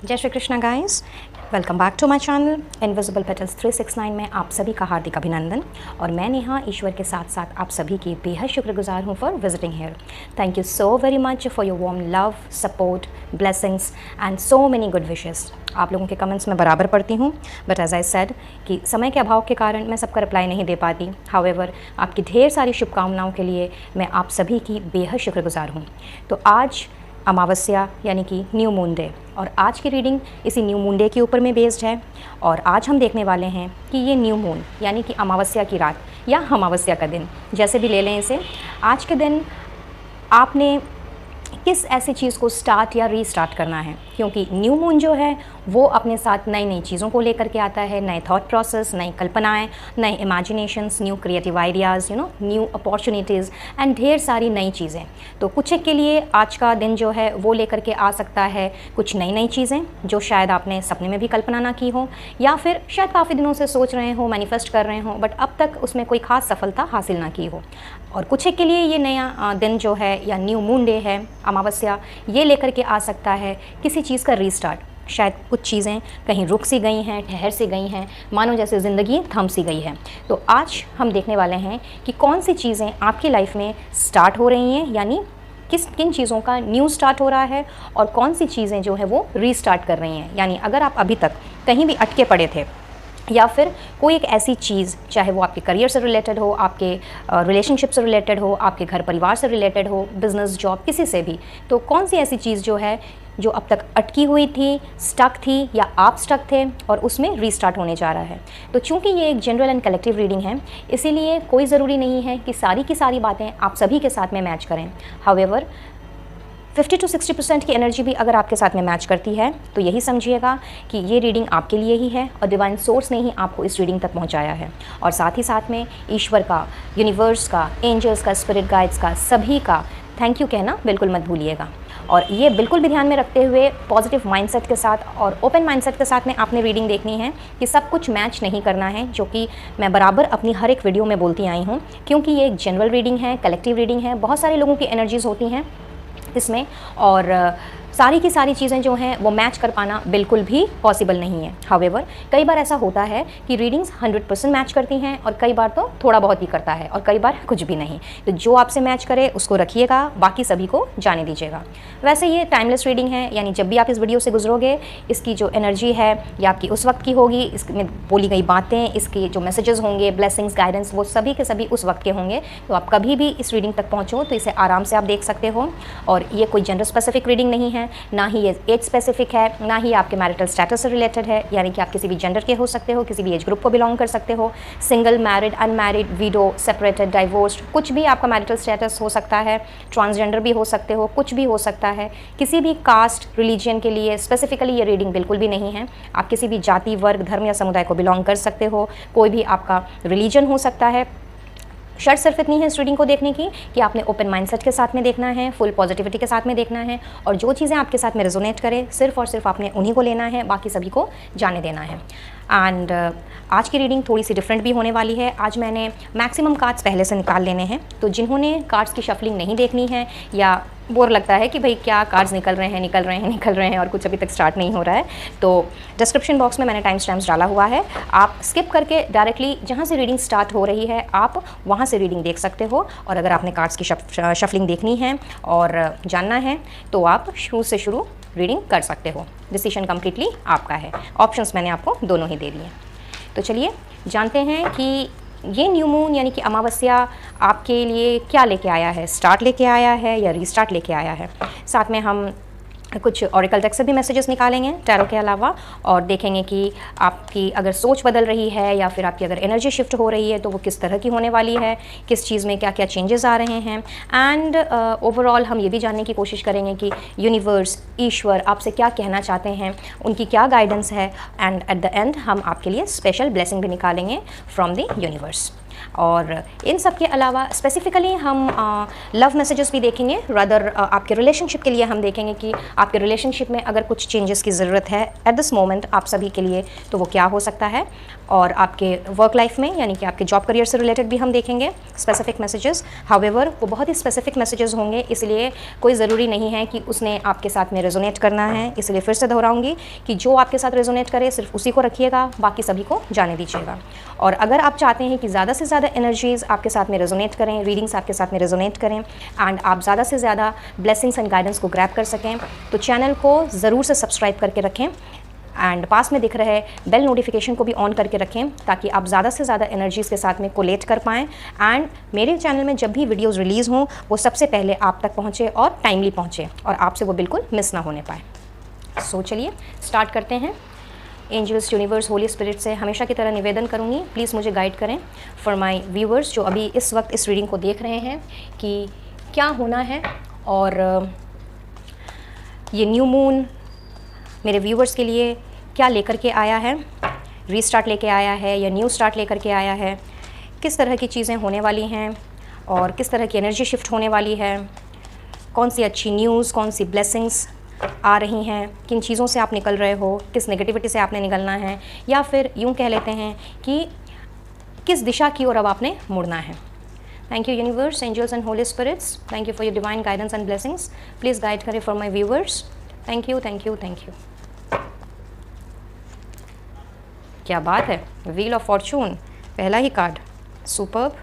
जय Shri Krishna guys, welcome back to my channel invisible petals 369 में आप सभी का हार्दिक अभिनंदन। और मैं नेहा ईश्वर के साथ साथ आप सभी की बेहद शुक्रगुजार हूँ for visiting here. Thank you so very much for your warm love, support, blessings and so many good wishes. आप लोगों के कमेंट्स में बराबर पढ़ती हूँ, बट एज आई सेड कि समय के अभाव के कारण मैं सबका रिप्लाई नहीं दे पाती। हाउएवर, आपकी ढेर सारी शुभकामनाओं के लिए मैं आप सभी की बेहद शुक्रगुजार हूँ। तो आज अमावस्या यानी कि न्यू मून डे, और आज की रीडिंग इसी न्यू मून डे के ऊपर में बेस्ड है। और आज हम देखने वाले हैं कि ये न्यू मून यानी कि अमावस्या की रात या अमावस्या का दिन, जैसे भी ले लें इसे, आज के दिन आपने किस ऐसी चीज़ को स्टार्ट या रीस्टार्ट करना है। क्योंकि न्यू मून जो है वो अपने साथ नई नई चीज़ों को लेकर के आता है, नए थॉट प्रोसेस, नई कल्पनाएं, नए imaginations, new creative ideas, new opportunities and ढेर सारी नई चीज़ें। तो कुछ एक के लिए आज का दिन जो है वो लेकर के आ सकता है कुछ नई नई चीज़ें जो शायद आपने सपने में भी कल्पना ना की हो, या फिर शायद काफ़ी दिनों से सोच रहे हो, मैनिफेस्ट कर रहे हो, बट अब तक उसमें कोई ख़ास सफलता हासिल ना की हो। और कुछ एक के लिए ये नया दिन जो है या न्यू मून डे है, अमावस्या, ये लेकर के आ सकता है किसी चीज़ का रीस्टार्ट। शायद कुछ चीज़ें कहीं रुक सी गई हैं, ठहर सी गई हैं, मानो जैसे ज़िंदगी थम सी गई है। तो आज हम देखने वाले हैं कि कौन सी चीज़ें आपकी लाइफ में स्टार्ट हो रही हैं, यानी किन चीज़ों का न्यू स्टार्ट हो रहा है, और कौन सी चीज़ें जो है वो रीस्टार्ट कर रही हैं। यानी अगर आप अभी तक कहीं भी अटके पड़े थे, या फिर कोई एक ऐसी चीज़, चाहे वो आपके करियर से रिलेटेड हो, आपके रिलेशनशिप से रिलेटेड हो, आपके घर परिवार से रिलेटेड हो, बिज़नेस, जॉब, किसी से भी, तो कौन सी ऐसी चीज़ जो है जो अब तक अटकी हुई थी, स्टक थी, या आप स्टक थे और उसमें रीस्टार्ट होने जा रहा है। तो चूंकि ये एक जनरल एंड कलेक्टिव रीडिंग है, इसीलिए कोई ज़रूरी नहीं है कि सारी की सारी बातें आप सभी के साथ में मैच करें। हाउएवर, 50 to 60% की एनर्जी भी अगर आपके साथ में मैच करती है तो यही समझिएगा कि ये रीडिंग आपके लिए ही है और डिवाइन सोर्स ने ही आपको इस रीडिंग तक पहुंचाया है। और साथ ही साथ में ईश्वर का, यूनिवर्स का, एंजल्स का, स्पिरिट गाइड्स का, सभी का थैंक यू कहना बिल्कुल मत भूलिएगा। और ये बिल्कुल भी ध्यान में रखते हुए पॉजिटिव माइंडसेट के साथ और ओपन माइंडसेट के साथ में आपने रीडिंग देखनी है कि सब कुछ मैच नहीं करना है, जो कि मैं बराबर अपनी हर एक वीडियो में बोलती आई हूँ। क्योंकि ये एक जनरल रीडिंग है, कलेक्टिव रीडिंग है, बहुत सारे लोगों की एनर्जीज़ होती हैं इसमें, और सारी की सारी चीज़ें जो हैं वो मैच कर पाना बिल्कुल भी पॉसिबल नहीं है। हाउएवर, कई बार ऐसा होता है कि रीडिंग्स 100% मैच करती हैं, और कई बार तो थोड़ा बहुत ही करता है, और कई बार कुछ भी नहीं। तो जो आपसे मैच करे उसको रखिएगा, बाकी सभी को जाने दीजिएगा। वैसे ये टाइमलेस रीडिंग है, यानी जब भी आप इस वीडियो से गुजरोगे, इसकी जो एनर्जी है ये आपकी उस वक्त की होगी, इसमें बोली गई बातें, इसके जो मैसेजेस होंगे, ब्लेसिंग्स, गाइडेंस, वो सभी के सभी उस वक्त के होंगे। तो आप कभी भी इस रीडिंग तक पहुँचो तो इसे आराम से आप देख सकते हो। और ये कोई जेंडर स्पेसिफिक रीडिंग नहीं है, ना ही ये एज स्पेसिफिक है, ना ही आपके मैरिटल स्टेटस से रिलेटेड है, यानी कि आप किसी भी जेंडर के हो सकते हो, किसी भी एज ग्रुप को बिलोंग कर सकते हो, single, married, unmarried, window, separated, divorced, कुछ भी आपका मैरिटल स्टेटस हो सकता है, ट्रांसजेंडर भी हो सकते हो, कुछ भी हो सकता है। किसी भी कास्ट, रिलीजन के लिए स्पेसिफिकली ये रीडिंग बिल्कुल भी नहीं है। आप किसी भी जाति, वर्ग, धर्म या समुदाय को बिलोंग कर सकते हो, कोई भी आपका रिलीजन हो सकता है। शर्त सिर्फ इतनी है इस रीडिंग को देखने की कि आपने ओपन माइंडसेट के साथ में देखना है, फुल पॉजिटिविटी के साथ में देखना है, और जो चीज़ें आपके साथ में रेजोनेट करे सिर्फ और सिर्फ आपने उन्हीं को लेना है, बाकी सभी को जाने देना है। एंड आज की रीडिंग थोड़ी सी डिफरेंट भी होने वाली है। आज मैंने मैक्सिमम कार्ड्स पहले से निकाल लेने हैं, तो जिन्होंने कार्ड्स की शफलिंग नहीं देखनी है, या बोर लगता है कि भाई क्या कार्ड्स निकल रहे हैं और कुछ अभी तक स्टार्ट नहीं हो रहा है, तो डिस्क्रिप्शन बॉक्स में मैंने टाइम स्टैम्प्स डाला हुआ है। आप स्किप करके डायरेक्टली जहाँ से रीडिंग स्टार्ट हो रही है आप वहाँ से रीडिंग देख सकते हो। और अगर आपने कार्ड्स की शफलिंग देखनी है और जानना है तो आप शुरू से शुरू रीडिंग कर सकते हो। डिसीजन कम्प्लीटली आपका है। ऑप्शंस मैंने आपको दोनों ही दे दिए। तो चलिए जानते हैं कि ये न्यू मून यानी कि अमावस्या आपके लिए क्या लेके आया है, स्टार्ट लेके आया है या रीस्टार्ट लेके आया है। साथ में हम कुछ ऑरिकल टेक्स्ट से भी मैसेजेस निकालेंगे टैरो के अलावा, और देखेंगे कि आपकी अगर सोच बदल रही है या फिर आपकी अगर एनर्जी शिफ्ट हो रही है तो वो किस तरह की होने वाली है, किस चीज़ में क्या क्या चेंजेस आ रहे हैं। एंड ओवरऑल हम ये भी जानने की कोशिश करेंगे कि यूनिवर्स, ईश्वर आपसे क्या कहना चाहते हैं, उनकी क्या गाइडेंस है। एंड एट द एंड हम आपके लिए स्पेशल ब्लेसिंग भी निकालेंगे फ्रॉम द यूनिवर्स। और इन सब के अलावा स्पेसिफिकली हम लव मैसेजेस भी देखेंगे, रादर आपके रिलेशनशिप के लिए हम देखेंगे कि आपके रिलेशनशिप में अगर कुछ चेंजेस की ज़रूरत है एट दिस मोमेंट आप सभी के लिए, तो वो क्या हो सकता है। और आपके वर्क लाइफ में यानी कि आपके जॉब करियर से रिलेटेड भी हम देखेंगे स्पेसिफिक मैसेजेस। हाउएवर वो बहुत ही स्पेसिफिक मैसेजेस होंगे, इसलिए कोई ज़रूरी नहीं है कि उसने आपके साथ में रेजोनेट करना है। इसलिए फिर से दोहराऊंगी कि जो आपके साथ रेजोनेट करे सिर्फ उसी को रखिएगा, बाकी सभी को जाने दीजिएगा। और अगर आप चाहते हैं कि ज़्यादा से ज़्यादा एनर्जीज़ आपके साथ में रेजोनेट करें, रीडिंग्स आपके साथ में रेजोनेट करें एंड आप ज़्यादा से ज़्यादा ब्लेसिंग्स एंड गाइडेंस को ग्रैब कर सकें, तो चैनल को ज़रूर से सब्सक्राइब करके रखें एंड पास में दिख रहे बेल नोटिफिकेशन को भी ऑन करके रखें, ताकि आप ज़्यादा से ज़्यादा एनर्जीज़ के साथ में कोलेट कर पाएँ एंड मेरे चैनल में जब भी वीडियोज़ रिलीज़ हों वो सबसे पहले आप तक पहुँचे और टाइमली पहुँचे और आपसे वो बिल्कुल मिस ना होने पाए। सो चलिए स्टार्ट करते हैं। एंजल्स, यूनिवर्स, होली स्पिरिट से हमेशा की तरह निवेदन करूँगी, प्लीज़ मुझे गाइड करें फॉर माय व्यूवर्स जो अभी इस वक्त इस रीडिंग को देख रहे हैं कि क्या होना है और ये न्यू मून मेरे व्यूवर्स के लिए क्या लेकर के आया है। रीस्टार्ट लेके आया है या न्यू स्टार्ट लेकर के आया है, किस तरह की चीज़ें होने वाली हैं और किस तरह की एनर्जी शिफ्ट होने वाली है, कौन सी अच्छी न्यूज़, कौन सी ब्लेसिंग्स आ रही हैं, किन चीज़ों से आप निकल रहे हो, किस नेगेटिविटी से आपने निकलना है, या फिर यूँ कह लेते हैं कि किस दिशा की ओर अब आपने मुड़ना है। Thank you universe, angels and holy spirits, thank you for your divine guidance and blessings. Please guide करें for my viewers. Thank you, thank you, thank you. क्या बात है, व्हील ऑफ फॉर्चून पहला ही card, superb.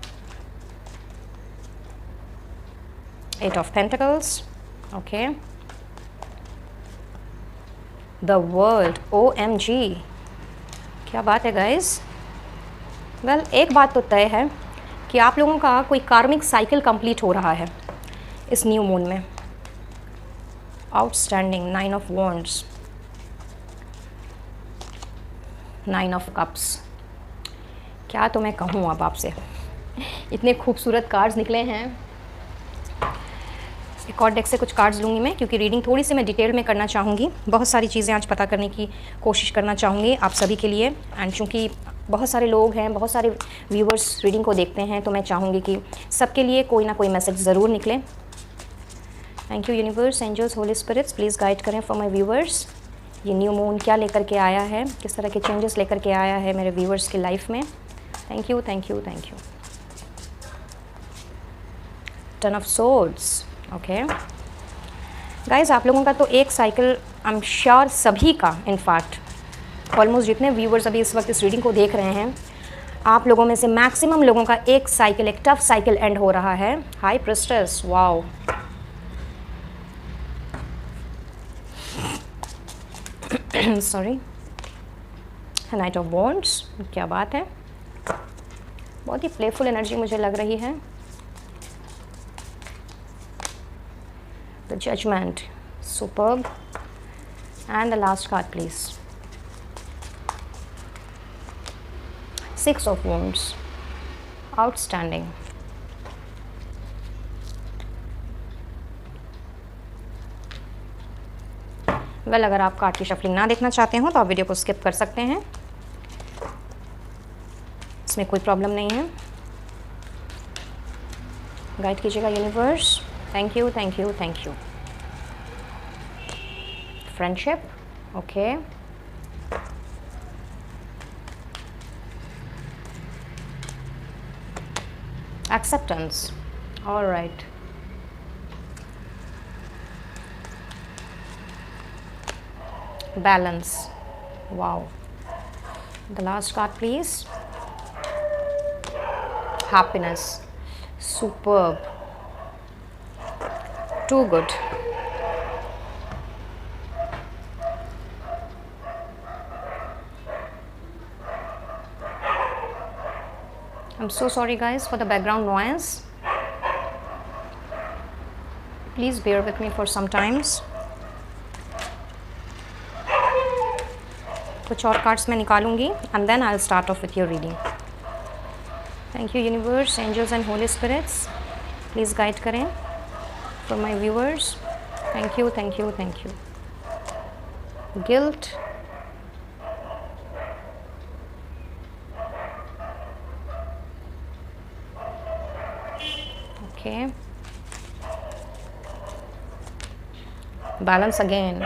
Eight of pentacles, okay. The world, OMG, क्या बात है guys. Well, एक बात तो तय है कि आप लोगों का कोई कार्मिक साइकिल कंप्लीट हो रहा है इस न्यू मून में। Outstanding, 9 of wands, 9 of cups. क्या तो मैं कहूँ अब आपसे, इतने खूबसूरत कार्ड्स निकले हैं। एक और डेक से कुछ कार्ड्स लूँगी मैं, क्योंकि रीडिंग थोड़ी सी मैं डिटेल में करना चाहूँगी। बहुत सारी चीज़ें आज पता करने की कोशिश करना चाहूँगी आप सभी के लिए एंड चूँकि बहुत सारे लोग हैं, बहुत सारे व्यूवर्स रीडिंग को देखते हैं, तो मैं चाहूँगी कि सबके लिए कोई ना कोई मैसेज ज़रूर निकले। Thank you universe, angels, holy spirits, please guide करें फॉर माई व्यूवर्स। ये न्यू मून क्या लेकर के आया है, किस तरह के चेंजेस लेकर के आया है मेरे व्यूवर्स की लाइफ में। Thank you, thank you, thank you. 10 of swords, okay guys, आप लोगों का तो एक साइकिल आई एम श्योर सभी का, इनफैक्ट ऑलमोस्ट जितने व्यूवर्स अभी इस वक्त इस रीडिंग को देख रहे हैं, आप लोगों में से मैक्सिमम लोगों का एक साइकिल, एक टफ साइकिल एंड हो रहा है। High priestess, wow, sorry, night of wands, क्या बात है, बहुत ही प्लेफुल एनर्जी मुझे लग रही है। The judgement, superb, and the last card please, 6 of wands, outstanding. Well, अगर आप कार्ड की शफलिंग ना देखना चाहते हो तो आप वीडियो को स्किप कर सकते हैं, इसमें कोई प्रॉब्लम नहीं है। गाइड कीजिएगा universe. Thank you, thank you, thank you. Friendship, okay, acceptance, alright, balance, wow, the last card please, happiness, superb, too good. I'm so sorry guys for the background noise, please bear with me for some times. कुछ और cards मैं निकालूंगी and then I will start off with your reading. Thank you universe, angels and holy spirits, please guide करें for my viewers. Thank you, thank you, thank you. Guilt, okay, balance again,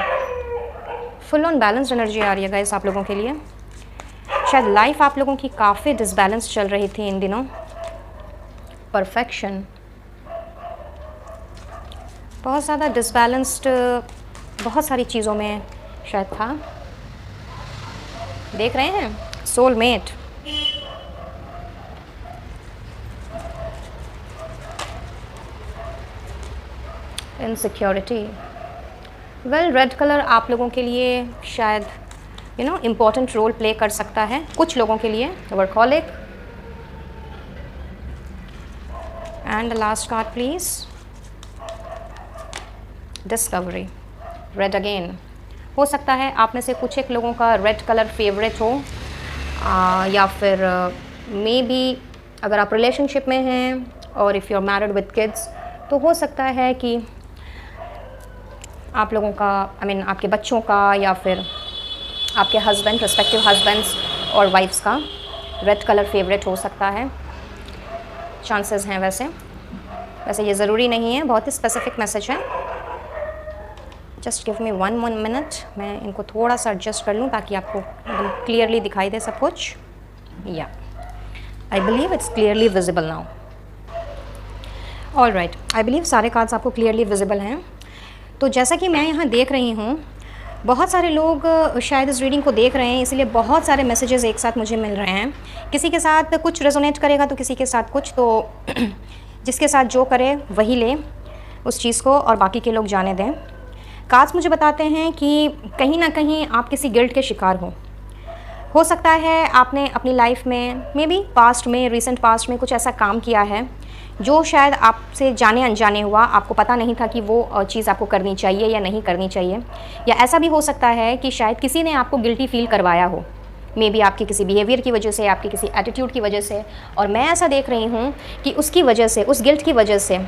full on balanced energy आ रही है guys आप लोगों के लिए। शायद life आप लोगों की काफ़ी डिसबैलेंस चल रही थी इन दिनों। परफेक्शन, बहुत ज़्यादा डिसबैलेंस्ड बहुत सारी चीज़ों में शायद था। देख रहे हैं soulmate, insecurity. Well, red colour आप लोगों के लिए शायद इम्पोर्टेंट रोल प्ले कर सकता है कुछ लोगों के लिए। Workaholic. And the last card please, discovery, red again. हो सकता है आप में से कुछ एक लोगों का रेड कलर फेवरेट हो, या फिर मे बी अगर आप रिलेशनशिप में हैं और if you are married with kids तो हो सकता है कि आप लोगों का आपके बच्चों का या फिर आपके हस्बैंड, रिस्पेक्टिव हस्बैंड्स और वाइफ्स का रेड कलर फेवरेट हो सकता है। चांसेस हैं वैसे ये ज़रूरी नहीं है, बहुत ही स्पेसिफिक मैसेज है। Just give me one minute, मैं इनको थोड़ा सा एडजस्ट कर लूँ ताकि आपको एकदम क्लियरली दिखाई दे सब कुछ। या I believe it's clearly visible now. All right, I believe सारे कार्ड्स आपको क्लियरली विजिबल हैं। तो जैसा कि मैं यहाँ देख रही हूँ, बहुत सारे लोग शायद इस रीडिंग को देख रहे हैं, इसलिए बहुत सारे मैसेजेस एक साथ मुझे मिल रहे हैं। किसी के साथ कुछ रेजोनेट करेगा तो किसी के साथ कुछ, तो जिसके साथ जो करे वही ले उस चीज़ को और बाकी के लोग जाने दें। कार्ड्स मुझे बताते हैं कि कहीं ना कहीं आप किसी गिल्ट के शिकार हो सकता है आपने अपनी लाइफ में मे बी पास्ट में, रिसेंट पास्ट में कुछ ऐसा काम किया है जो शायद आपसे जाने अनजाने हुआ, आपको पता नहीं था कि वो चीज़ आपको करनी चाहिए या नहीं करनी चाहिए। या ऐसा भी हो सकता है कि शायद किसी ने आपको गिल्टी फील करवाया हो, मे बी आपके किसी बिहेवियर की वजह से, आपके किसी एटीट्यूड की वजह से। और मैं ऐसा देख रही हूँ कि उसकी वजह से, उस गिल्ट की वजह से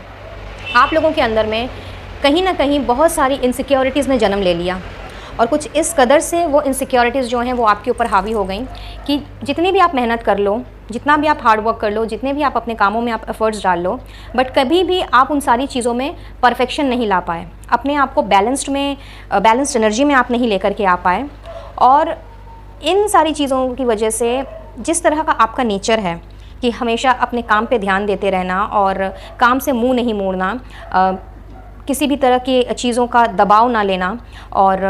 आप लोगों के अंदर में कहीं ना कहीं बहुत सारी इनसिक्योरिटीज़ ने जन्म ले लिया। और कुछ इस कदर से वो इनसिक्योरिटीज़ जो हैं वो आपके ऊपर हावी हो गई कि जितनी भी आप मेहनत कर लो, जितना भी आप हार्ड वर्क कर लो, जितने भी आप अपने कामों में आप एफर्ट्स डाल लो, बट कभी भी आप उन सारी चीज़ों में परफेक्शन नहीं ला पाए। अपने आप को बैलेंस्ड एनर्जी में आप नहीं लेकर के आ पाए। और इन सारी चीज़ों की वजह से जिस तरह का आपका नेचर है कि हमेशा अपने काम पे ध्यान देते रहना और काम से मुंह नहीं मोड़ना, किसी भी तरह की चीज़ों का दबाव ना लेना, और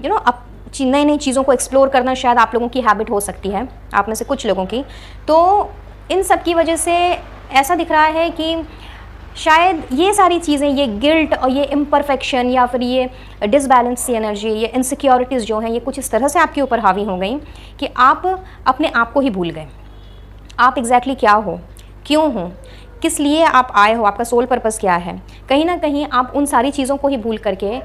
अब नई नई चीज़ों को एक्सप्लोर करना शायद आप लोगों की हैबिट हो सकती है, आप में से कुछ लोगों की। तो इन सब की वजह से ऐसा दिख रहा है कि शायद ये सारी चीज़ें, ये गिल्ट और ये इम्परफेक्शन या फिर ये डिसबैलेंस सी एनर्जी, ये इनसिक्योरिटीज़ जो हैं, ये कुछ इस तरह से आपके ऊपर हावी हो गई कि आप अपने आप को ही भूल गए। आप एग्जैक्टली क्या हो, क्यों हो, किस लिए आप आए हो, आपका सोल पर्पस क्या है। कहीं ना कहीं आप उन सारी चीज़ों को ही भूल करके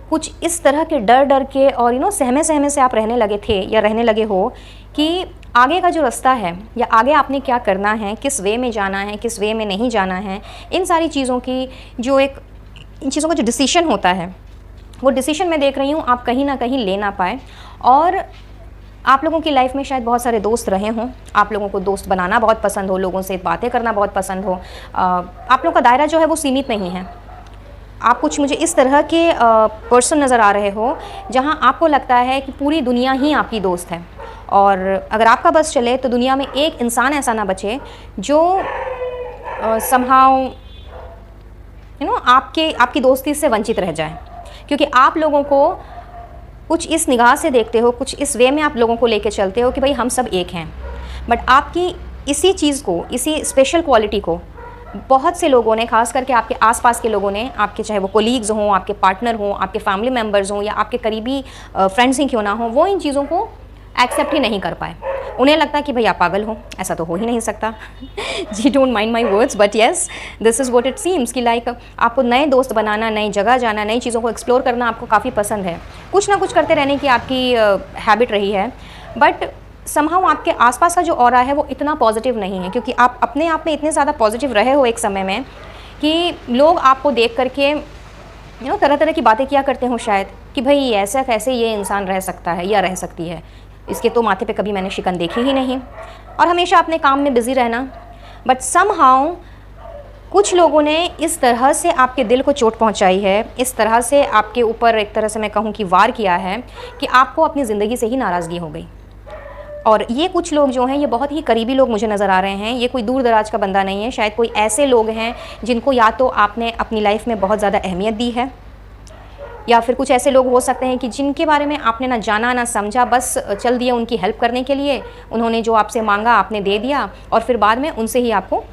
कुछ इस तरह के डर के और सहमे से आप रहने लगे थे या रहने लगे हो कि आगे का जो रास्ता है या आगे आपने क्या करना है, किस वे में जाना है, किस वे में नहीं जाना है, इन सारी चीज़ों की इन चीज़ों का जो डिसीजन होता है, वो डिसीजन मैं देख रही हूँ आप कहीं ना कहीं ले ना पाए। और आप लोगों की लाइफ में शायद बहुत सारे दोस्त रहे हों, आप लोगों को दोस्त बनाना बहुत पसंद हो, लोगों से बातें करना बहुत पसंद हो। आप लोगों का दायरा जो है वो सीमित नहीं है। आप कुछ मुझे इस तरह के पर्सन नज़र आ रहे हो जहां आपको लगता है कि पूरी दुनिया ही आपकी दोस्त है, और अगर आपका बस चले तो दुनिया में एक इंसान ऐसा ना बचे जो समहाउ आपकी दोस्ती से वंचित रह जाए। क्योंकि आप लोगों को कुछ इस निगाह से देखते हो, कुछ इस वे में आप लोगों को लेके चलते हो कि भाई हम सब एक हैं। बट आपकी इसी चीज़ को, इसी स्पेशल क्वालिटी को बहुत से लोगों ने, खास करके आपके आसपास के लोगों ने, आपके चाहे वो कोलीग्स हों, आपके पार्टनर हों, आपके फैमिली मेम्बर्स हों या आपके करीबी फ्रेंड्स ही क्यों ना हो, वो इन चीज़ों को एक्सेप्ट ही नहीं कर पाए। उन्हें लगता है कि भाई आप पागल हो, ऐसा तो हो ही नहीं सकता। जी don't mind my words but yes this is what it seems कि लाइक आपको नए दोस्त बनाना, नई जगह जाना, नई चीज़ों को एक्सप्लोर करना आपको काफ़ी पसंद है। कुछ ना कुछ करते रहने की आपकी हैबिट रही है। बट समहाउ आपके आसपास का जो ऑरा है वो इतना पॉजिटिव नहीं है, क्योंकि आप अपने आप में इतने ज़्यादा पॉजिटिव रहे हो एक समय में कि लोग आपको देख करके तरह तरह की बातें किया करते हो शायद कि भाई ऐसा कैसे ये इंसान रह सकता है या रह सकती है, इसके तो माथे पे कभी मैंने शिकन देखी ही नहीं। और हमेशा अपने काम में बिज़ी रहना। बट समहाउ कुछ लोगों ने इस तरह से आपके दिल को चोट पहुंचाई है, इस तरह से आपके ऊपर एक तरह से मैं कहूँ कि वार किया है कि आपको अपनी ज़िंदगी से ही नाराज़गी हो गई। और ये कुछ लोग जो हैं ये बहुत ही करीबी लोग मुझे नज़र आ रहे हैं, ये कोई दूर दराज का बंदा नहीं है। शायद कोई ऐसे लोग हैं जिनको या तो आपने अपनी लाइफ में बहुत ज़्यादा अहमियत दी है, या फिर कुछ ऐसे लोग हो सकते हैं कि जिनके बारे में आपने ना जाना ना समझा, बस चल दिया उनकी हेल्प करने के लिए। उन्होंने जो आपसे मांगा आपने दे दिया और फिर बाद में उनसे ही आपको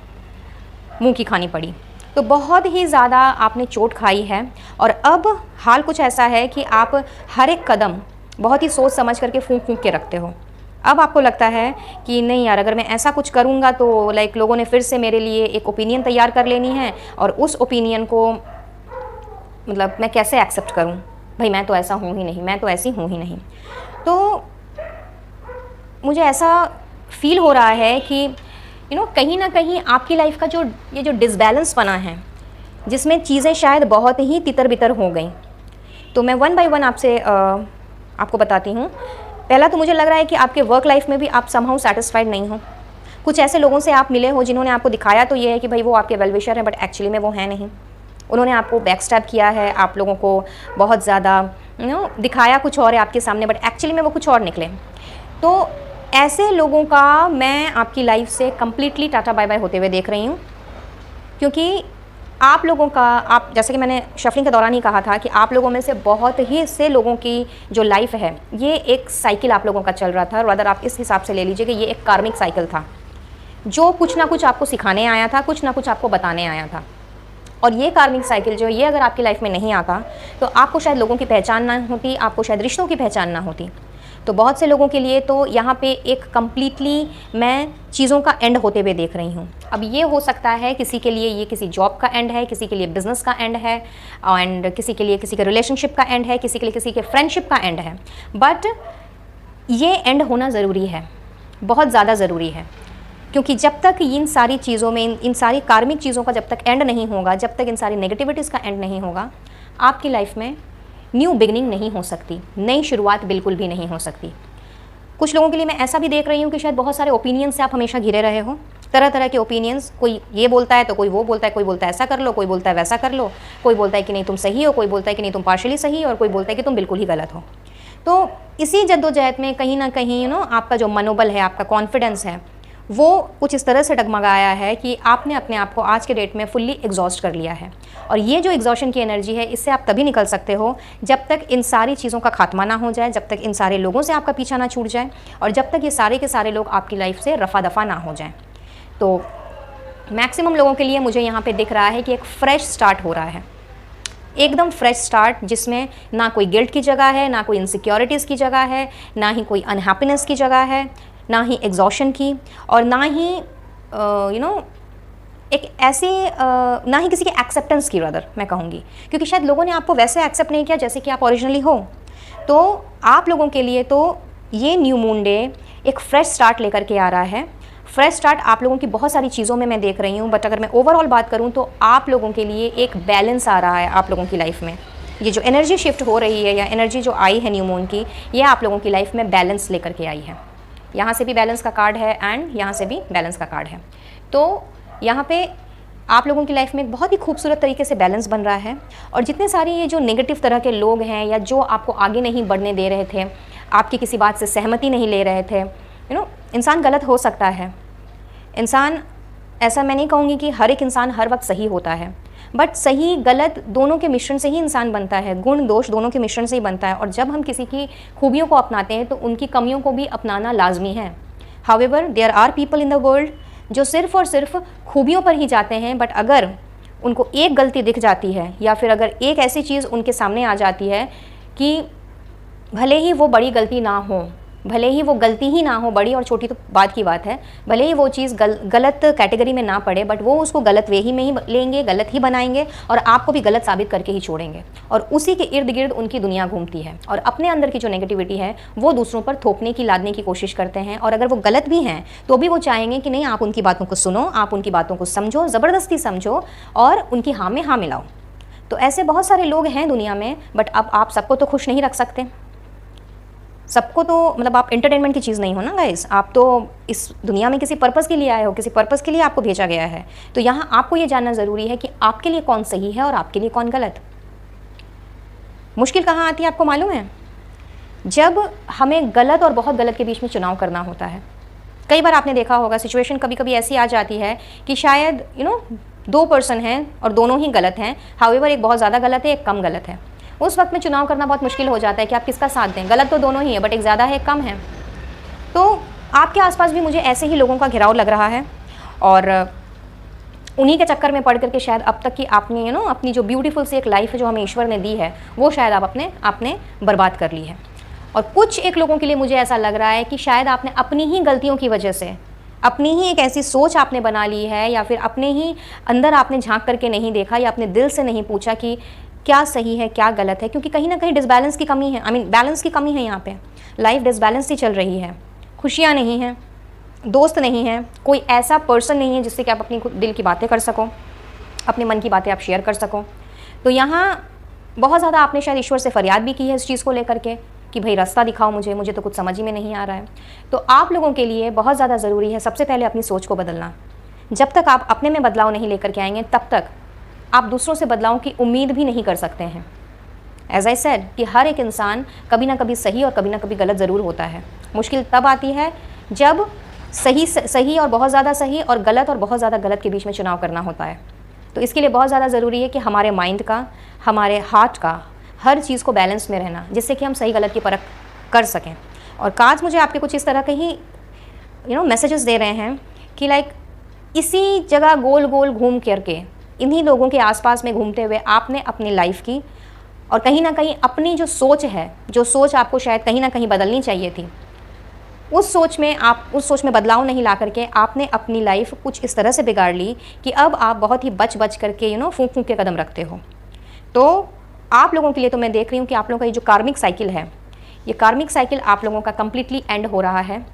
मुँह की खानी पड़ी। तो बहुत ही ज़्यादा आपने चोट खाई है और अब हाल कुछ ऐसा है कि आप हर एक कदम बहुत ही सोच समझ करके फूंक फूंक के रखते हो। अब आपको लगता है कि नहीं यार, अगर मैं ऐसा कुछ करूँगा तो लाइक लोगों ने फिर से मेरे लिए एक ओपिनियन तैयार कर लेनी है और उस ओपिनियन को मतलब मैं कैसे एक्सेप्ट करूँ। भाई मैं तो ऐसा हूँ ही नहीं, मैं तो ऐसी हूँ ही नहीं। तो मुझे ऐसा फील हो रहा है कि कहीं ना कहीं आपकी लाइफ का ये जो डिसबैलेंस बना है, जिसमें चीज़ें शायद बहुत ही तितर बितर हो गई। तो मैं वन बाय वन आपको बताती हूँ। पहला तो मुझे लग रहा है कि आपके वर्क लाइफ में भी आप समहाउ सेटिस्फाइड नहीं हो। कुछ ऐसे लोगों से आप मिले हो जिन्होंने आपको दिखाया तो ये है कि भाई वो आपके वेल विशर हैं, बट एक्चुअली में वो हैं नहीं। उन्होंने आपको बैक स्टैब किया है, आप लोगों को बहुत ज़्यादा दिखाया कुछ और है आपके सामने, बट एक्चुअली में वो कुछ और निकले। तो ऐसे लोगों का मैं आपकी लाइफ से कम्प्लीटली टाटा बाय बाय होते हुए देख रही हूँ, क्योंकि आप लोगों का, आप जैसे कि मैंने शफलिंग के दौरान ही कहा था कि आप लोगों में से बहुत ही से लोगों की जो लाइफ है ये एक साइकिल आप लोगों का चल रहा था। रादर आप इस हिसाब से ले लीजिए कि ये एक कार्मिक साइकिल था, जो कुछ ना कुछ आपको सिखाने आया था, कुछ ना कुछ आपको बताने आया था। और ये कार्मिक साइकिल जो ये अगर आपकी लाइफ में नहीं आता तो आपको शायद लोगों की पहचान ना होती, आपको शायद रिश्तों की पहचान ना होती। तो बहुत से लोगों के लिए तो यहाँ पे एक कम्प्लीटली मैं चीज़ों का एंड होते हुए देख रही हूँ। अब ये हो सकता है किसी के लिए ये किसी जॉब का एंड है, किसी के लिए बिजनेस का एंड है, एंड किसी के लिए किसी के रिलेशनशिप का एंड है, किसी के लिए किसी के फ्रेंडशिप का एंड है। बट ये एंड होना ज़रूरी है, बहुत ज़्यादा ज़रूरी है, क्योंकि जब तक इन सारी चीज़ों में इन सारी कार्मिक चीज़ों का जब तक एंड नहीं होगा, जब तक इन सारी नेगेटिविटीज़ का एंड नहीं होगा, आपकी लाइफ में न्यू बिगनिंग नहीं हो सकती, नई शुरुआत बिल्कुल भी नहीं हो सकती। कुछ लोगों के लिए मैं ऐसा भी देख रही हूँ कि शायद बहुत सारे ओपिनियन से आप हमेशा घिरे रहे हो, तरह तरह के ओपिनियंस। कोई ये बोलता है तो कोई वो बोलता है, कोई बोलता है ऐसा कर लो, कोई बोलता है वैसा कर लो, कोई बोलता है कि नहीं तुम सही हो, कोई बोलता है कि नहीं तुम पार्शली सही हो, और कोई बोलता है कि तुम बिल्कुल ही गलत हो। तो इसी जद्दोजहद में कहीं ना कहीं आपका जो मनोबल है, आपका कॉन्फिडेंस है, वो कुछ इस तरह से डगमगाया है कि आपने अपने आप को आज के डेट में फुल्ली एग्जॉस्ट कर लिया है। और ये जो एग्जॉशन की एनर्जी है, इससे आप तभी निकल सकते हो जब तक इन सारी चीज़ों का खात्मा ना हो जाए, जब तक इन सारे लोगों से आपका पीछा ना छूट जाए, और जब तक ये सारे के सारे लोग आपकी लाइफ से रफा दफ़ा ना हो जाएं। तो मैक्सिमम लोगों के लिए मुझे यहाँ पे दिख रहा है कि एक फ्रेश स्टार्ट हो रहा है, एकदम फ्रेश स्टार्ट, जिसमें ना कोई गिल्ट की जगह है, ना कोई इनसिक्योरिटीज़ की जगह है, ना ही कोई अनहैप्पीनेस की जगह है, ना ही एग्जॉशन की, और ना ही एक ऐसी ना ही किसी के एक्सेप्टेंस की, रदर मैं कहूँगी, क्योंकि शायद लोगों ने आपको वैसे एक्सेप्ट नहीं किया जैसे कि आप ओरिजिनली हो। तो आप लोगों के लिए तो ये न्यू मून डे एक फ्रेश स्टार्ट लेकर के आ रहा है। फ्रेश स्टार्ट आप लोगों की बहुत सारी चीज़ों में मैं देख रही हूँ, बट अगर मैं ओवरऑल बात करूँ तो आप लोगों के लिए एक बैलेंस आ रहा है आप लोगों की लाइफ में। ये जो एनर्जी शिफ्ट हो रही है या एनर्जी जो आई है न्यू मून की, ये आप लोगों की लाइफ में बैलेंस लेकर के आई है। यहाँ से भी बैलेंस का कार्ड है एंड यहाँ से भी बैलेंस का कार्ड है। तो यहाँ पे आप लोगों की लाइफ में एक बहुत ही खूबसूरत तरीके से बैलेंस बन रहा है। और जितने सारे ये जो नेगेटिव तरह के लोग हैं या जो आपको आगे नहीं बढ़ने दे रहे थे, आपकी किसी बात से सहमति नहीं ले रहे थे, इंसान गलत हो सकता है। इंसान, ऐसा मैं नहीं कहूँगी कि हर एक इंसान हर वक्त सही होता है, बट सही गलत दोनों के मिश्रण से ही इंसान बनता है, गुण दोष दोनों के मिश्रण से ही बनता है। और जब हम किसी की खूबियों को अपनाते हैं तो उनकी कमियों को भी अपनाना लाजमी है। However there are people in the world जो सिर्फ़ और सिर्फ खूबियों पर ही जाते हैं, बट अगर उनको एक गलती दिख जाती है या फिर अगर एक ऐसी चीज़ उनके सामने आ जाती है कि भले ही वो बड़ी गलती ना हो, भले ही वो गलती ही ना हो, बड़ी और छोटी तो बात की बात है, भले ही वो चीज़ गलत कैटेगरी में ना पड़े, बट वो उसको गलत वे ही में ही लेंगे, गलत ही बनाएंगे और आपको भी गलत साबित करके ही छोड़ेंगे। और उसी के इर्द गिर्द उनकी दुनिया घूमती है और अपने अंदर की जो नेगेटिविटी है वो दूसरों पर थोपने की, लादने की कोशिश करते हैं। और अगर वो गलत भी हैं तो भी वो चाहेंगे कि नहीं, आप उनकी बातों को सुनो, आप उनकी बातों को समझो, ज़बरदस्ती समझो और उनकी हाँ में हाँ मिलाओ। तो ऐसे बहुत सारे लोग हैं दुनिया में, बट अब आप सबको तो खुश नहीं रख सकते। सबको तो मतलब आप एंटरटेनमेंट की चीज़ नहीं हो ना गाइस, आप तो इस दुनिया में किसी पर्पज़ के लिए आए हो, किसी पर्पज़ के लिए आपको भेजा गया है। तो यहाँ आपको ये जानना ज़रूरी है कि आपके लिए कौन सही है और आपके लिए कौन गलत। मुश्किल कहाँ आती है आपको मालूम है? जब हमें गलत और बहुत गलत के बीच में चुनाव करना होता है। कई बार आपने देखा होगा सिचुएशन कभी कभी ऐसी आ जाती है कि शायद दो पर्सन हैं और दोनों ही गलत हैं, हाउएवर एक बहुत ज़्यादा गलत है, एक कम गलत है। उस वक्त में चुनाव करना बहुत मुश्किल हो जाता है कि आप किसका साथ दें। गलत तो दोनों ही है, बट एक ज़्यादा है, एक कम है। तो आपके आसपास भी मुझे ऐसे ही लोगों का घिराव लग रहा है, और उन्हीं के चक्कर में पड़ करके शायद अब तक की आपने अपनी जो ब्यूटीफुल सी एक लाइफ है जो हमें ईश्वर ने दी है, वो शायद आप आपने बर्बाद कर ली है। और कुछ एक लोगों के लिए मुझे ऐसा लग रहा है कि शायद आपने अपनी ही गलतियों की वजह से अपनी ही एक ऐसी सोच आपने बना ली है, या फिर अपने ही अंदर आपने झांक करके नहीं देखा, या अपने दिल से नहीं पूछा कि क्या सही है क्या गलत है। क्योंकि कहीं ना कहीं डिसबैलेंस की कमी है, बैलेंस की कमी है। यहाँ पे लाइफ डिसबैलेंस ही चल रही है, खुशियाँ नहीं हैं, दोस्त नहीं हैं, कोई ऐसा पर्सन नहीं है जिससे कि आप अपनी दिल की बातें कर सको, अपने मन की बातें आप शेयर कर सको। तो यहाँ बहुत ज़्यादा आपने शायद ईश्वर से फरियाद भी की है इस चीज़ को लेकर के कि भाई रास्ता दिखाओ मुझे तो कुछ समझ ही में नहीं आ रहा है। तो आप लोगों के लिए बहुत ज़्यादा ज़रूरी है सबसे पहले अपनी सोच को बदलना। जब तक आप अपने में बदलाव नहीं लेकर के आएंगे, तब तक आप दूसरों से बदलाव की उम्मीद भी नहीं कर सकते हैं। एज आई सेड कि हर एक इंसान कभी ना कभी सही और कभी ना कभी गलत ज़रूर होता है। मुश्किल तब आती है जब सही और बहुत ज़्यादा सही और गलत और बहुत ज़्यादा गलत के बीच में चुनाव करना होता है। तो इसके लिए बहुत ज़्यादा ज़रूरी है कि हमारे माइंड का, हमारे हार्ट का, हर चीज़ को बैलेंस में रहना, जिससे कि हम सही गलत की परख कर सकें। और कार्ड्स मुझे आपके कुछ इस तरह के ही मैसेजेस दे रहे हैं कि लाइक इसी जगह गोल गोल घूम करके इन्हीं लोगों के आसपास में घूमते हुए आपने अपनी लाइफ की, और कहीं ना कहीं अपनी जो सोच है, जो सोच आपको शायद कहीं ना कहीं बदलनी चाहिए थी, उस सोच में बदलाव नहीं ला करके आपने अपनी लाइफ कुछ इस तरह से बिगाड़ ली कि अब आप बहुत ही बच करके फूंक फूंक के कदम रखते हो। तो आप लोगों के लिए तो मैं देख रही हूँ कि आप लोगों का ये जो कार्मिक साइकिल है, ये कार्मिक साइकिल आप लोगों का कम्प्लीटली एंड हो रहा है।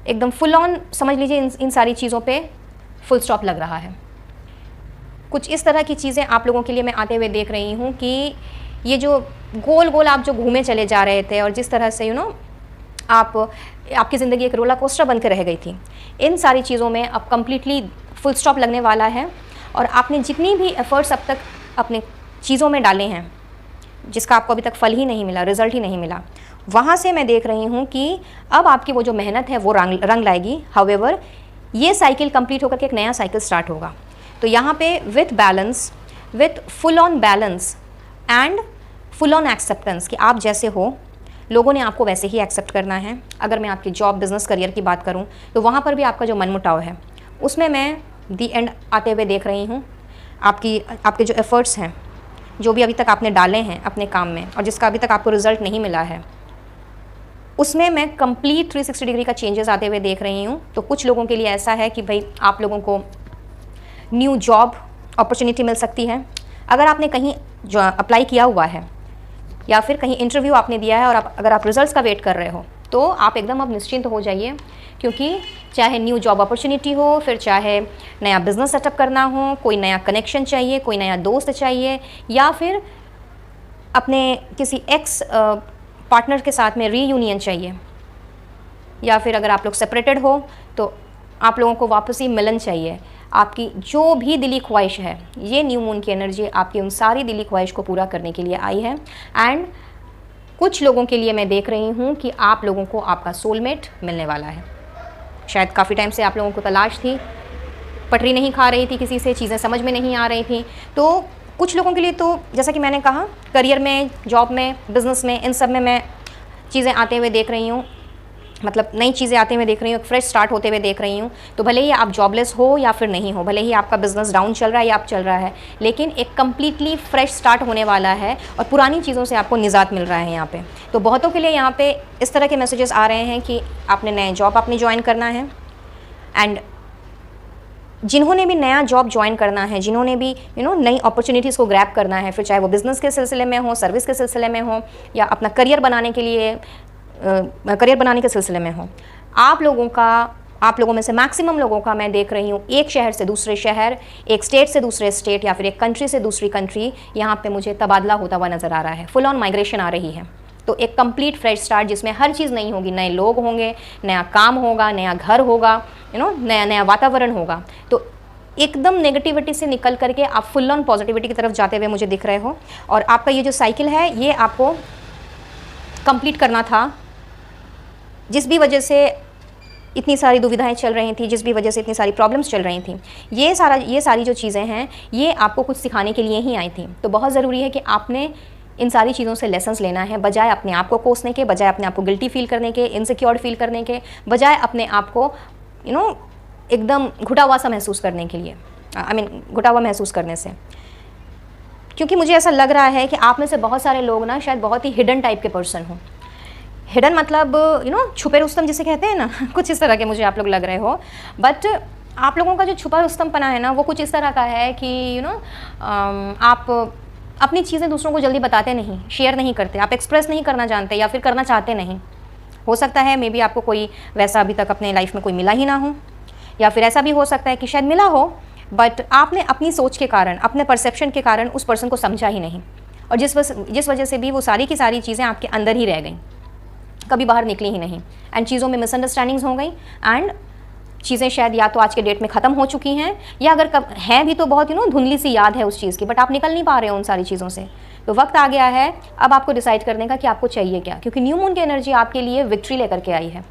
एकदम फुल ऑन समझ लीजिए इन सारी चीज़ों पे फुल स्टॉप लग रहा है। कुछ इस तरह की चीज़ें आप लोगों के लिए मैं आते हुए देख रही हूँ कि ये जो गोल गोल आप जो घूमे चले जा रहे थे, और जिस तरह से आपकी ज़िंदगी एक रोलर कोस्टर बन के रह गई थी, इन सारी चीज़ों में अब कम्प्लीटली फुल स्टॉप लगने वाला है। और आपने जितनी भी एफ़र्ट्स अब तक अपने चीज़ों में डाले हैं, जिसका आपको अभी तक फल ही नहीं मिला, रिजल्ट ही नहीं मिला, वहाँ से मैं देख रही हूँ कि अब आपकी वो जो मेहनत है वो रंग लाएगी। हाउएवर ये साइकिल कंप्लीट होकर के एक नया साइकिल स्टार्ट होगा। तो यहाँ पे with balance, with full on balance and full on acceptance कि आप जैसे हो, लोगों ने आपको वैसे ही एक्सेप्ट करना है। अगर मैं आपकी जॉब, बिजनेस, करियर की बात करूँ तो वहाँ पर भी आपका जो मनमुटाव है, उसमें मैं दी एंड आते हुए देख रही हूँ। आपके जो एफ़र्ट्स हैं, जो भी अभी तक आपने डाले हैं अपने काम में, और जिसका अभी तक आपको रिजल्ट नहीं मिला है, उसमें मैं कंप्लीट 360 डिग्री का चेंजेस आते हुए देख रही हूँ। तो कुछ लोगों के लिए ऐसा है कि भाई आप लोगों को न्यू जॉब अपॉर्चुनिटी मिल सकती है। अगर आपने कहीं जो अप्लाई किया हुआ है, या फिर कहीं इंटरव्यू आपने दिया है, और अगर आप रिजल्ट्स का वेट कर रहे हो, तो आप एकदम अब निश्चिंत हो जाइए। क्योंकि चाहे न्यू जॉब अपॉर्चुनिटी हो, फिर चाहे नया बिजनेस सेटअप करना हो, कोई नया कनेक्शन चाहिए, कोई नया दोस्त चाहिए, या फिर अपने किसी एक्स पार्टनर के साथ में रीयूनियन चाहिए, या फिर अगर आप लोग सेपरेटेड हो तो आप लोगों को वापस ही मिलन चाहिए। आपकी जो भी दिली ख्वाहिश है, ये न्यू मून की एनर्जी आपकी उन सारी दिली ख्वाहिश को पूरा करने के लिए आई है। एंड कुछ लोगों के लिए मैं देख रही हूँ कि आप लोगों को आपका सोलमेट मिलने वाला है। शायद काफ़ी टाइम से आप लोगों को तलाश थी, पटरी नहीं खा रही थी किसी से, चीज़ें समझ में नहीं आ रही थी। तो कुछ लोगों के लिए तो जैसा कि मैंने कहा, करियर में, जॉब में, बिज़नेस में, इन सब में मैं चीज़ें आते हुए देख रही हूँ, मतलब नई चीज़ें आते हुए देख रही हूँ, एक फ्रेश स्टार्ट होते हुए देख रही हूँ। तो भले ही आप जॉबलेस हो या फिर नहीं हो, भले ही आपका बिजनेस डाउन चल रहा है या अप चल रहा है, लेकिन एक कम्प्लीटली फ्रेश स्टार्ट होने वाला है और पुरानी चीज़ों से आपको निजात मिल रहा है यहाँ पे। तो बहुतों के लिए यहाँ पे इस तरह के मैसेजेस आ रहे हैं कि आपने नए जॉब आपने ज्वाइन करना है। एंड जिन्होंने भी नया जॉब ज्वाइन करना है, जिन्होंने भी नई अपॉर्चुनिटीज़ को ग्रैब करना है, फिर चाहे वो बिज़नेस के सिलसिले में हो, सर्विस के सिलसिले में हो, या अपना करियर बनाने के सिलसिले में हो, आप लोगों में से मैक्सिमम लोगों का मैं देख रही हूँ एक शहर से दूसरे शहर, एक स्टेट से दूसरे स्टेट, या फिर एक कंट्री से दूसरी कंट्री, यहाँ पे मुझे तबादला होता हुआ नज़र आ रहा है। फुल ऑन माइग्रेशन आ रही है। तो एक कंप्लीट फ्रेश स्टार्ट जिसमें हर चीज़ नई होगी, नए लोग होंगे, नया काम होगा, नया घर होगा, नया नया वातावरण होगा। तो एकदम नेगेटिविटी से निकल करके आप फुल ऑन पॉजिटिविटी की तरफ जाते हुए मुझे दिख रहे हो। और आपका ये जो साइकिल है ये आपको कंप्लीट करना था। जिस भी वजह से इतनी सारी दुविधाएं चल रही थी, जिस भी वजह से इतनी सारी प्रॉब्लम्स चल रही थी, ये सारी जो चीज़ें हैं ये आपको कुछ सिखाने के लिए ही आई थी। तो बहुत ज़रूरी है कि आपने इन सारी चीज़ों से लेसन्स लेना है, बजाय अपने आप को कोसने के, बजाय अपने आप को गिल्टी फील करने के, इनसिक्योर फील करने के, बजाय अपने आप को एकदम घुटा हुआ सा महसूस करने के लिए, घुटा हुआ महसूस करने से। क्योंकि मुझे ऐसा लग रहा है कि आप में से बहुत सारे लोग ना शायद बहुत ही हिडन टाइप के पर्सन हो। हिडन मतलब छुपे रुस्तम जिसे कहते हैं ना, कुछ इस तरह के मुझे आप लोग लग रहे हो। बट आप लोगों का जो छुपा रुस्तमपना है ना वो कुछ इस तरह का है कि आप अपनी चीज़ें दूसरों को जल्दी बताते नहीं, शेयर नहीं करते, आप एक्सप्रेस नहीं करना जानते या फिर करना चाहते नहीं। हो सकता है मे बी आपको कोई वैसा अभी तक अपने लाइफ में कोई मिला ही ना हो, या फिर ऐसा भी हो सकता है कि शायद मिला हो बट आपने अपनी सोच के कारण, अपने परसेप्शन के कारण उस पर्सन को समझा ही नहीं, और जिस वजह से भी वो सारी की सारी चीज़ें आपके अंदर ही रह गई, कभी बाहर निकली ही नहीं। एंड चीज़ों में मिसअंडरस्टैंडिंग्स हो गई एंड चीज़ें शायद या तो आज के डेट में ख़त्म हो चुकी हैं, या अगर कब हैं भी तो बहुत धुंधली सी याद है उस चीज़ की, बट आप निकल नहीं पा रहे हो उन सारी चीज़ों से। तो वक्त आ गया है अब आपको डिसाइड करने का कि आपको चाहिए क्या, क्योंकि न्यू मून की एनर्जी आपके लिए विक्ट्री लेकर के आई है,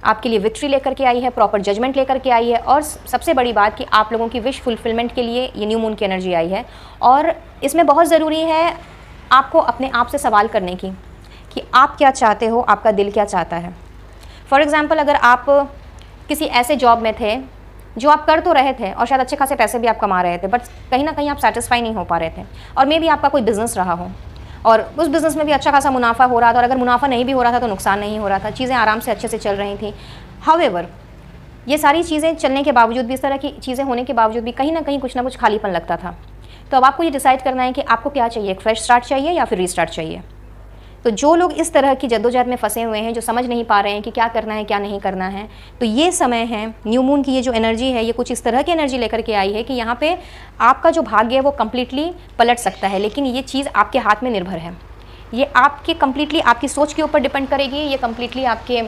आपके लिए विक्ट्री लेकर के आई है, प्रॉपर जजमेंट लेकर के आई है। और सबसे बड़ी बात कि आप लोगों की विश फुलफिलमेंट के लिए ये न्यू मून की एनर्जी आई है। और इसमें बहुत ज़रूरी है आपको अपने आप से सवाल करने की कि आप क्या चाहते हो, आपका दिल क्या चाहता है। फॉर एग्ज़ाम्पल, अगर आप किसी ऐसे जॉब में थे जो आप कर तो रहे थे और शायद अच्छे खासे पैसे भी आप कमा रहे थे, बट कहीं ना कहीं आप सेटिस्फाई नहीं हो पा रहे थे, और मे बी आपका कोई बिज़नेस रहा हो और उस बिज़नेस में भी अच्छा खासा मुनाफा हो रहा था, और अगर मुनाफा नहीं भी हो रहा था तो नुकसान नहीं हो रहा था, चीज़ें आराम से अच्छे से चल रही थी। हाउएवर, ये सारी चीज़ें चलने के बावजूद भी, इस तरह की चीज़ें होने के बावजूद भी कहीं ना कहीं कुछ ना कुछ खालीपन लगता था। तो अब आपको ये डिसाइड करना है कि आपको क्या चाहिए, एक फ्रेश स्टार्ट चाहिए या फिर रीस्टार्ट चाहिए। तो जो लोग इस तरह की जद्दोजहद में फंसे हुए हैं, जो समझ नहीं पा रहे हैं कि क्या करना है क्या नहीं करना है, तो ये समय है, न्यू मून की ये जो एनर्जी है ये कुछ इस तरह की एनर्जी लेकर के आई है कि यहाँ पे आपका जो भाग्य है वो कम्प्लीटली पलट सकता है। लेकिन ये चीज़ आपके हाथ में निर्भर है, ये आपके कम्प्लीटली आपकी सोच के ऊपर डिपेंड करेगी, ये कम्प्लीटली आपके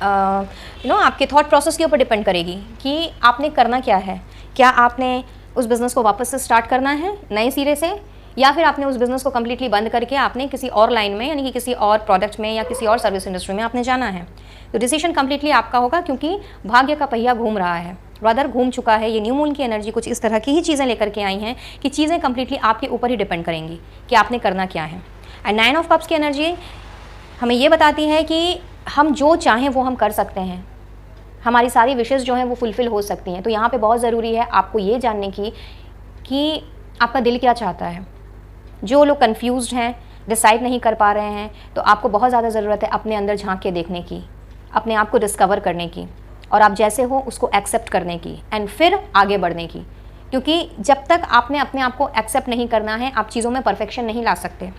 आपके थॉट प्रोसेस के ऊपर डिपेंड करेगी कि आपने करना क्या है। क्या आपने उस बिज़नेस को वापस से स्टार्ट करना है नए सिरे से, या फिर आपने उस बिज़नेस को कम्प्लीटली बंद करके आपने किसी और लाइन में, यानी कि किसी और प्रोडक्ट में या किसी और सर्विस इंडस्ट्री में आपने जाना है। तो डिसीजन कम्प्लीटली आपका होगा, क्योंकि भाग्य का पहिया घूम रहा है, रादर घूम चुका है। ये न्यू मून की एनर्जी कुछ इस तरह की ही चीज़ें लेकर के आई हैं कि चीज़ें कम्प्लीटली आपके ऊपर ही डिपेंड करेंगी कि आपने करना क्या है। एंड 9 ऑफ कप्स की एनर्जी हमें ये बताती है कि हम जो चाहें वो हम कर सकते हैं, हमारी सारी विशेज़ जो हैं वो फुलफ़िल हो सकती हैं। तो यहाँ पे बहुत ज़रूरी है आपको ये जानने की कि आपका दिल क्या चाहता है। जो लोग कंफ्यूज्ड हैं, डिसाइड नहीं कर पा रहे हैं, तो आपको बहुत ज़्यादा ज़रूरत है अपने अंदर झांक के देखने की, अपने आप को डिस्कवर करने की, और आप जैसे हो उसको एक्सेप्ट करने की, एंड फिर आगे बढ़ने की। क्योंकि जब तक आपने अपने आप को एक्सेप्ट नहीं करना है, आप चीज़ों में परफेक्शन नहीं ला सकते,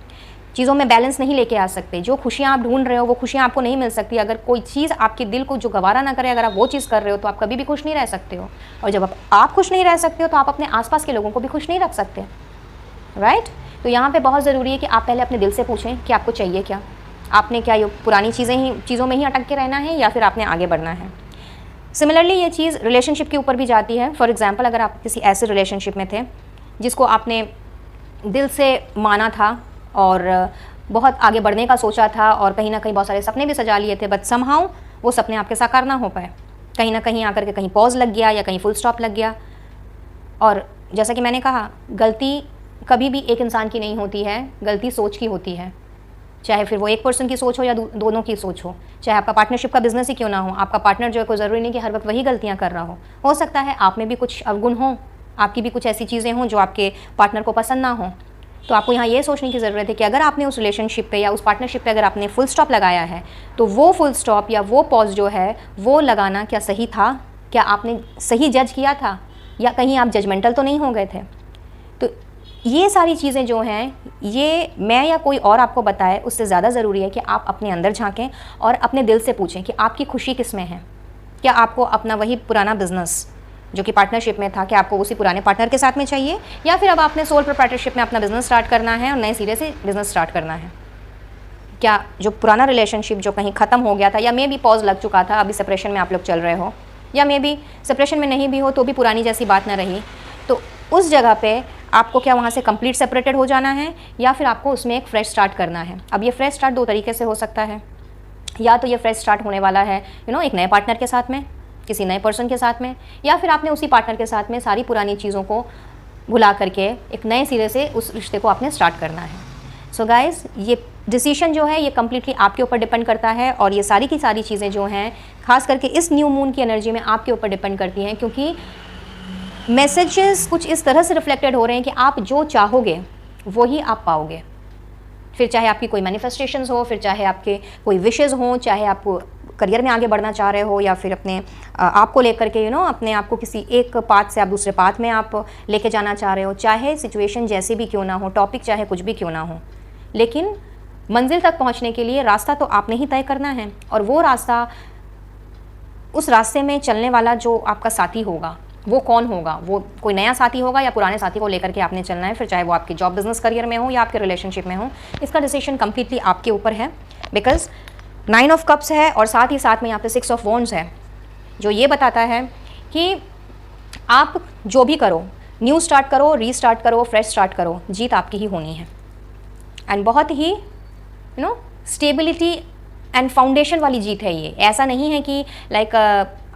चीज़ों में बैलेंस नहीं लेके आ सकते। जो खुशियाँ आप ढूंढ रहे हो वो खुशियाँ आपको नहीं मिल सकती। अगर कोई चीज़ आपके दिल को जो गवारा ना करे, अगर आप वो चीज़ कर रहे हो तो आप कभी भी खुश नहीं रह सकते हो। और जब आप खुश नहीं रह सकते हो तो आप अपने आसपास के लोगों को भी खुश नहीं रख सकते, राइट। तो यहाँ पे बहुत ज़रूरी है कि आप पहले अपने दिल से पूछें कि आपको चाहिए क्या, आपने क्या ये पुरानी चीज़ों में ही अटक के रहना है या फिर आपने आगे बढ़ना है। सिमिलरली ये चीज़ रिलेशनशिप के ऊपर भी जाती है। फॉर एग्जांपल, अगर आप किसी ऐसे रिलेशनशिप में थे जिसको आपने दिल से माना था और बहुत आगे बढ़ने का सोचा था, और कहीं ना कहीं बहुत सारे सपने भी सजा लिए थे, बट समहाउ वो सपने आपके साकार ना हो पाए, कहीं ना कहीं आकर के कहीं पॉज लग गया या कहीं फुल स्टॉप लग गया। और जैसा कि मैंने कहा, गलती कभी भी एक इंसान की नहीं होती है, गलती सोच की होती है। चाहे फिर वो एक पर्सन की सोच हो या दोनों की सोच हो, चाहे आपका पार्टनरशिप का बिजनेस ही क्यों ना हो, आपका पार्टनर जो है कोई ज़रूरी नहीं कि हर वक्त वही गलतियां कर रहा हो सकता है आप में भी कुछ अवगुण हो, आपकी भी कुछ ऐसी चीज़ें हों जो आपके पार्टनर को पसंद ना हो। तो आपको यहाँ ये सोचने की ज़रूरत है कि अगर आपने उस रिलेशनशिप पे या उस पार्टनरशिप पे अगर आपने फुल स्टॉप लगाया है, तो वो फुल स्टॉप या वो पॉज जो है वो लगाना क्या सही था, क्या आपने सही जज किया था, या कहीं आप जजमेंटल तो नहीं हो गए थे। तो ये सारी चीज़ें जो हैं, ये मैं या कोई और आपको बताए उससे ज़्यादा ज़रूरी है कि आप अपने अंदर झांकें और अपने दिल से पूछें कि आपकी खुशी किस में है। क्या आपको अपना वही पुराना बिजनेस जो कि पार्टनरशिप में था, कि आपको उसी पुराने पार्टनर के साथ में चाहिए, या फिर अब आपने सोल प्रोप्राइटरशिप में अपना बिजनेस स्टार्ट करना है और नए सिरे से बिजनेस स्टार्ट करना है। क्या जो पुराना रिलेशनशिप जो कहीं ख़त्म हो गया था, या मे बी पॉज लग चुका था, अभी सेपरेशन में आप लोग चल रहे हो, या मे बी सेपरेशन में नहीं भी हो तो भी पुरानी जैसी बात ना रही, तो उस जगह पे आपको क्या वहाँ से कंप्लीट सेपरेटेड हो जाना है, या फिर आपको उसमें एक फ्रेश स्टार्ट करना है। अब ये फ्रेश स्टार्ट दो तरीके से हो सकता है, या तो ये फ्रेश स्टार्ट होने वाला है एक नए पार्टनर के साथ में, किसी नए पर्सन के साथ में, या फिर आपने उसी पार्टनर के साथ में सारी पुरानी चीज़ों को भुला करके एक नए सिरे से उस रिश्ते को आपने स्टार्ट करना है। सो गाइज़, ये डिसीजन जो है ये कम्प्लीटली आपके ऊपर डिपेंड करता है, और ये सारी की सारी चीज़ें जो हैं खास करके इस न्यू मून की एनर्जी में आपके ऊपर डिपेंड करती हैं, क्योंकि मैसेजेस कुछ इस तरह से रिफ्लेक्टेड हो रहे हैं कि आप जो चाहोगे वो ही आप पाओगे। फिर चाहे आपकी कोई मैनिफेस्टेशंस हो, फिर चाहे आपके कोई विशेज़ हों, चाहे आप करियर में आगे बढ़ना चाह रहे हो, या फिर अपने आप को लेकर के अपने आप को किसी एक पाथ से आप दूसरे पाथ में आप लेके जाना चाह रहे हो, चाहे सिचुएशन जैसी भी क्यों ना हो, टॉपिक चाहे कुछ भी क्यों ना हो, लेकिन मंजिल तक पहुंचने के लिए रास्ता तो आपने ही तय करना है। और वो रास्ता, उस रास्ते में चलने वाला जो आपका साथी होगा वो कौन होगा, वो कोई नया साथी होगा या पुराने साथी को लेकर के आपने चलना है, फिर चाहे वो आपके जॉब बिजनेस करियर में हो या आपके रिलेशनशिप में हो, इसका डिसीजन कम्प्लीटली आपके ऊपर है। बिकॉज 9 ऑफ कप्स है और साथ ही साथ में यहाँ पे 6 ऑफ वॉन्ड्स है, जो ये बताता है कि आप जो भी करो, न्यू स्टार्ट करो, रीस्टार्ट करो, फ्रेश स्टार्ट करो, जीत आपकी ही होनी है। एंड बहुत ही स्टेबिलिटी एंड फाउंडेशन वाली जीत है ये। ऐसा नहीं है कि लाइक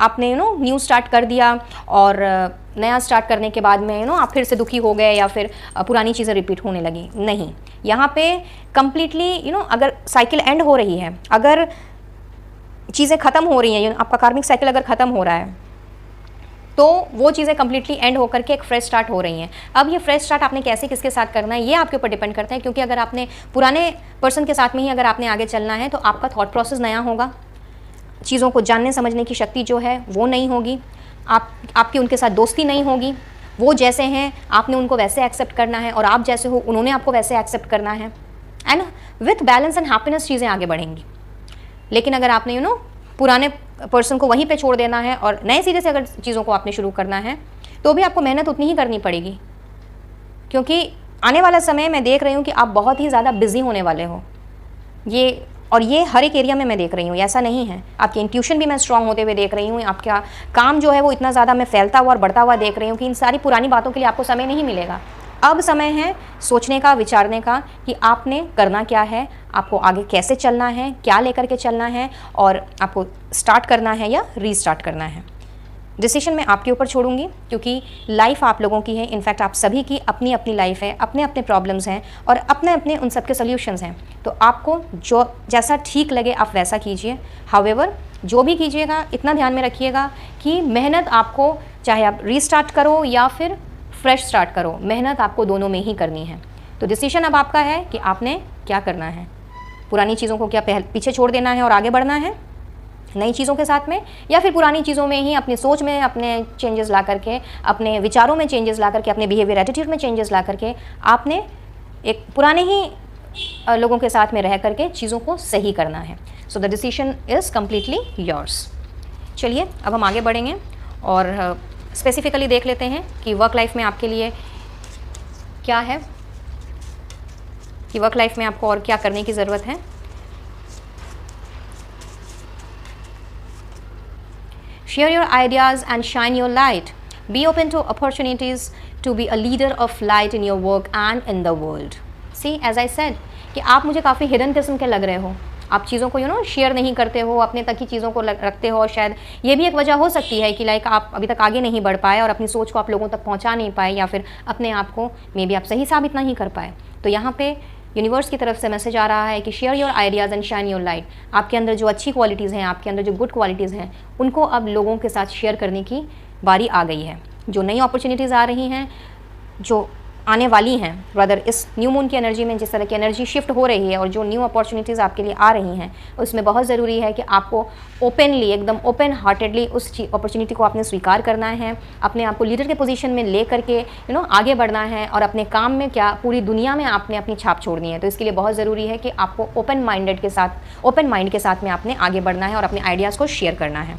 आपने न्यू स्टार्ट कर दिया और नया स्टार्ट करने के बाद में आप फिर से दुखी हो गए या फिर पुरानी चीज़ें रिपीट होने लगी। नहीं, यहाँ पे कम्प्लीटली अगर साइकिल एंड हो रही है, अगर चीज़ें ख़त्म हो रही हैं, आपका कार्मिक साइकिल अगर ख़त्म हो रहा है, तो वो चीज़ें कम्प्लीटली एंड होकर के एक फ्रेश स्टार्ट हो रही हैं। अब ये फ्रेश स्टार्ट आपने कैसे किसके साथ करना है ये आपके ऊपर डिपेंड करता है, क्योंकि अगर आपने पुराने पर्सन के साथ में ही अगर आपने आगे चलना है तो आपका थॉट प्रोसेस नया होगा, चीज़ों को जानने समझने की शक्ति जो है वो नहीं होगी, आपकी उनके साथ दोस्ती नहीं होगी, वो जैसे हैं आपने उनको वैसे एक्सेप्ट करना है और आप जैसे हो उन्होंने आपको वैसे एक्सेप्ट करना है, and with balance and happiness चीज़ें आगे बढ़ेंगी। लेकिन अगर आपने पुराने पर्सन को वहीं पे छोड़ देना है और नए सिरे से अगर चीज़ों को आपने शुरू करना है तो भी आपको मेहनत उतनी ही करनी पड़ेगी, क्योंकि आने वाला समय मैं देख रही हूँ कि आप बहुत ही ज़्यादा बिजी होने वाले हो। ये हर एक एरिया में मैं देख रही हूँ, ऐसा नहीं है। आपकी इंट्यूशन भी मैं स्ट्रांग होते हुए देख रही हूँ, आपका काम जो है वो इतना ज़्यादा मैं फैलता हुआ और बढ़ता हुआ देख रही हूँ कि इन सारी पुरानी बातों के लिए आपको समय नहीं मिलेगा। अब समय है सोचने का, विचारने का कि आपने करना क्या है, आपको आगे कैसे चलना है, क्या लेकर के चलना है, और आपको स्टार्ट करना है या रीस्टार्ट करना है। डिसीजन मैं आपके ऊपर छोड़ूंगी, क्योंकि लाइफ आप लोगों की है। इनफैक्ट आप सभी की अपनी अपनी लाइफ है, अपने अपने प्रॉब्लम्स हैं और अपने अपने उन सब के सोल्यूशंस हैं। तो आपको जो जैसा ठीक लगे आप वैसा कीजिए। हाउएवर जो भी कीजिएगा इतना ध्यान में रखिएगा कि मेहनत आपको, चाहे आप रीस्टार्ट करो या फिर फ्रेश स्टार्ट करो, मेहनत आपको दोनों में ही करनी है। तो डिसीजन अब आपका है कि आपने क्या करना है। पुरानी चीज़ों को क्या पीछे छोड़ देना है और आगे बढ़ना है नई चीज़ों के साथ में, या फिर पुरानी चीज़ों में ही अपनी सोच में अपने चेंजेस ला करके, अपने विचारों में चेंजेस ला करके, अपने बिहेवियर एटीट्यूड में चेंजेस ला करके आपने एक पुराने ही लोगों के साथ में रह करके चीज़ों को सही करना है। So the decision is completely yours. चलिए अब हम आगे बढ़ेंगे और स्पेसिफिकली देख लेते हैं कि वर्क लाइफ में आपके लिए क्या है, कि वर्क लाइफ में आपको और क्या करने की ज़रूरत है। Share your ideas and shine your light. Be open to opportunities to be a leader of light in your work and in the world. See, as I said, कि आप मुझे काफ़ी हिडन किस्म के लग रहे हो। आप चीज़ों को शेयर नहीं करते हो, अपने तक ही चीज़ों को रखते हो। और शायद ये भी एक वजह हो सकती है कि लाइक आप अभी तक आगे नहीं बढ़ पाए और अपनी सोच को आप लोगों तक पहुंचा नहीं पाए, या फिर अपने आप को मे बी आप सही साबित नहीं कर पाए। तो यहाँ पे यूनिवर्स की तरफ से मैसेज आ रहा है कि share your ideas and shine your light. आपके अंदर जो अच्छी क्वालिटीज़ हैं, आपके अंदर जो गुड क्वालिटीज़ हैं, उनको अब लोगों के साथ शेयर करने की बारी आ गई है। जो नई अपॉर्चुनिटीज़ आ रही हैं, जो आने वाली हैं, ब्रदर इस न्यू मून की एनर्जी में जिस तरह की एनर्जी शिफ्ट हो रही है और जो न्यू अपॉर्चुनिटीज़ आपके लिए आ रही हैं, उसमें बहुत ज़रूरी है कि आपको ओपनली, एकदम ओपन हार्टेडली उस अपॉर्चुनिटी को आपने स्वीकार करना है, अपने आप को लीडर के पोजीशन में ले करके आगे बढ़ना है और अपने काम में क्या पूरी दुनिया में आपने अपनी छाप छोड़नी है। तो इसके लिए बहुत ज़रूरी है कि आपको ओपन माइंड के साथ में आपने आगे बढ़ना है और अपने आइडियाज़ को शेयर करना है।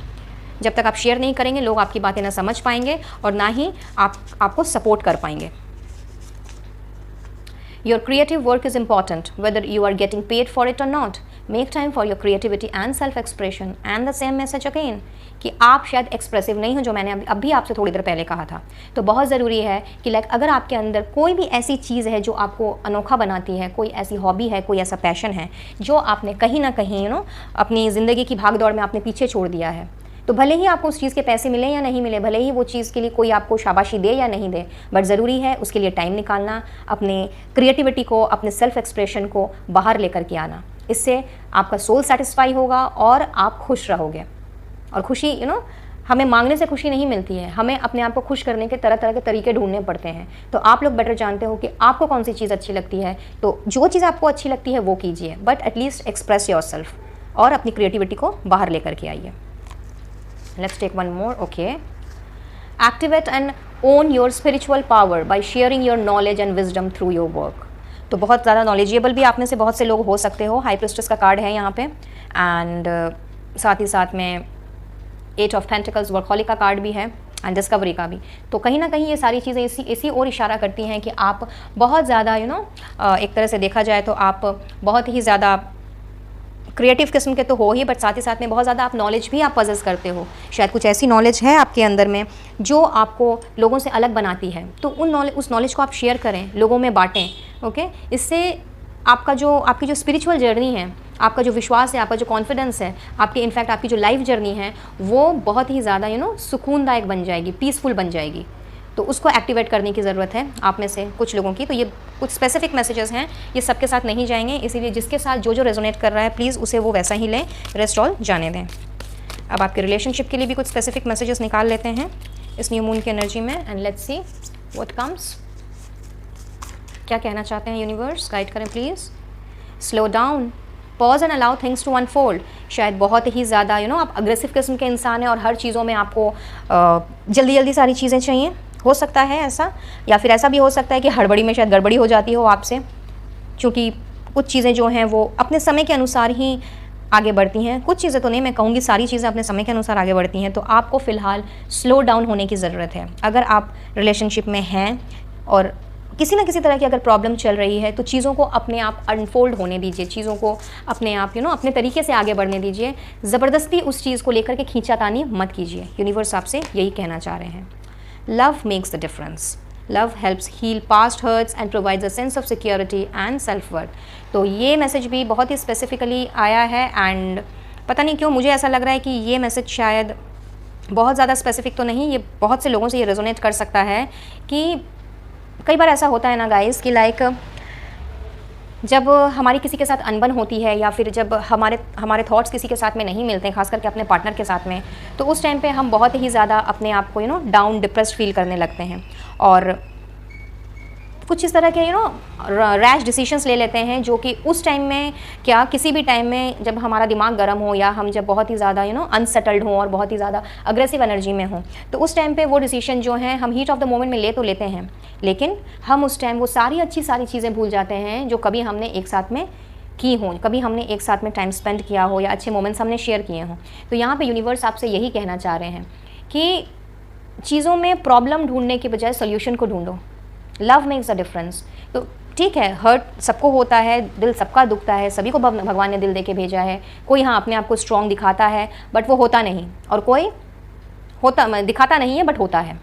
जब तक आप शेयर नहीं करेंगे लोग आपकी बातें ना समझ पाएंगे और ना ही आपको सपोर्ट कर पाएंगे। Your creative work is important whether you are getting paid for it or not. Make time for your creativity and self-expression. And the same message again कि आप शायद एक्सप्रेसिव नहीं हो, जो मैंने अभी आपसे थोड़ी देर पहले कहा था। तो बहुत ज़रूरी है कि लाइक अगर आपके अंदर कोई भी ऐसी चीज़ है जो आपको अनोखा बनाती है, कोई ऐसी हॉबी है, कोई ऐसा पैशन है जो आपने कहीं ना कहीं अपनी ज़िंदगी की भाग दौड़ में आपने पीछे छोड़ दिया है, तो भले ही आपको उस चीज़ के पैसे मिले या नहीं मिले, भले ही वो चीज़ के लिए कोई आपको शाबाशी दे या नहीं दे, बट ज़रूरी है उसके लिए टाइम निकालना, अपने क्रिएटिविटी को, अपने सेल्फ एक्सप्रेशन को बाहर लेकर के आना। इससे आपका सोल सेटिस्फाई होगा और आप खुश रहोगे। और खुशी हमें मांगने से खुशी नहीं मिलती है, हमें अपने आप को खुश करने के तरह तरह के तरीके ढूंढने पड़ते हैं। तो आप लोग बेटर जानते हो कि आपको कौन सी चीज़ अच्छी लगती है, तो जो चीज़ आपको अच्छी लगती है वो कीजिए, बट एटलीस्ट एक्सप्रेस योरसेल्फ और अपनी क्रिएटिविटी को बाहर लेकर के आइए। Let's take one more. Okay, activate and own your spiritual power by sharing your knowledge and wisdom through your work. तो बहुत ज़्यादा नॉलेजेबल भी आप में से बहुत से लोग हो सकते हो। हाई प्रिस्टेस का कार्ड है यहाँ पे, एंड साथ ही साथ में 8 ऑफ पेंटिकल्स वर्कहॉलिक का कार्ड भी है, एंड डिस्कवरी का भी। तो कहीं ना कहीं ये सारी चीज़ें इसी ओर इशारा करती हैं कि आप बहुत ज़्यादा एक तरह से देखा जाए तो आप बहुत ही ज़्यादा क्रिएटिव किस्म के तो हो ही, बट साथ ही साथ में बहुत ज़्यादा आप नॉलेज भी आप पजेस करते हो। शायद कुछ ऐसी नॉलेज है आपके अंदर में जो आपको लोगों से अलग बनाती है, तो उस नॉलेज को आप शेयर करें, लोगों में बांटें। ओके, इससे आपकी जो स्पिरिचुअल जर्नी है, आपका जो विश्वास है, आपका जो कॉन्फिडेंस है, इनफैक्ट आपकी जो लाइफ जर्नी है, वो बहुत ही ज़्यादा सुकूनदायक बन जाएगी, पीसफुल बन जाएगी। तो उसको एक्टिवेट करने की ज़रूरत है आप में से कुछ लोगों की। तो ये कुछ स्पेसिफिक मैसेजेस हैं, ये सबके साथ नहीं जाएंगे, इसीलिए जिसके साथ जो रेजोनेट कर रहा है प्लीज़ उसे वो वैसा ही लें, रेस्ट ऑल जाने दें। अब आपके रिलेशनशिप के लिए भी कुछ स्पेसिफिक मैसेजेस निकाल लेते हैं इस न्यू मून की एनर्जी में, and let's see what comes. क्या कहना चाहते हैं यूनिवर्स, गाइड करें please. Slow down, pause and allow things to unfold. शायद बहुत ही ज़्यादा आप अग्रेसिव किस्म के इंसान हैं और हर चीज़ों में आपको जल्दी जल्दी सारी चीज़ें चाहिए, हो सकता है ऐसा, या फिर ऐसा भी हो सकता है कि हड़बड़ी में शायद गड़बड़ी हो जाती हो आपसे, क्योंकि कुछ चीज़ें जो हैं वो अपने समय के अनुसार ही आगे बढ़ती हैं। कुछ चीज़ें तो नहीं, मैं कहूँगी सारी चीज़ें अपने समय के अनुसार आगे बढ़ती हैं। तो आपको फ़िलहाल स्लो डाउन होने की ज़रूरत है। अगर आप रिलेशनशिप में हैं और किसी ना किसी तरह की अगर प्रॉब्लम चल रही है, तो चीज़ों को अपने आप अनफोल्ड होने दीजिए, चीज़ों को अपने आप अपने तरीके से आगे बढ़ने दीजिए। ज़बरदस्ती उस चीज़ को लेकर के खींचातानी मत कीजिए। यूनिवर्स आपसे यही कहना चाह रहे हैं। Love makes the difference, love helps heal past hurts and provides a sense of security and self worth. तो ये मैसेज भी बहुत ही स्पेसिफिकली आया है, एंड पता नहीं क्यों मुझे ऐसा लग रहा है कि ये मैसेज शायद बहुत ज़्यादा स्पेसिफिक तो नहीं, ये बहुत से लोगों से ये रेजोनेट कर सकता है कि कई बार ऐसा होता है ना गाइस कि लाइक जब हमारी किसी के साथ अनबन होती है, या फिर जब हमारे थॉट्स किसी के साथ में नहीं मिलते हैं, खास करके अपने पार्टनर के साथ में, तो उस टाइम पे हम बहुत ही ज़्यादा अपने आप को डाउन डिप्रेस्ड फील करने लगते हैं और कुछ इस तरह के रैश डिसीजंस ले लेते हैं, जो कि उस टाइम में क्या किसी भी टाइम में जब हमारा दिमाग गर्म हो, या हम जब बहुत ही ज़्यादा अनसेटल्ड हों और बहुत ही ज़्यादा अग्रेसिव एनर्जी में हों, तो उस टाइम पे वो डिसीजन जो है हम हीट ऑफ द मोमेंट में ले तो लेते हैं, लेकिन हम उस टाइम वो सारी चीज़ें भूल जाते हैं जो कभी हमने एक साथ में की हों, कभी हमने एक साथ में टाइम स्पेंड किया हो, या अच्छे मोमेंट्स हमने शेयर किए हों। तो यहाँ पे यूनिवर्स आपसे यही कहना चाह रहे हैं कि चीज़ों में प्रॉब्लम ढूंढने के बजाय सोल्यूशन को ढूंढो। Love makes a difference. तो ठीक है, हर्ट सबको होता है, दिल सबका दुखता है, सभी को भगवान ने दिल दे के भेजा है। कोई अपने आप को स्ट्रॉन्ग दिखाता है बट वो होता नहीं, और कोई दिखाता नहीं है बट होता है,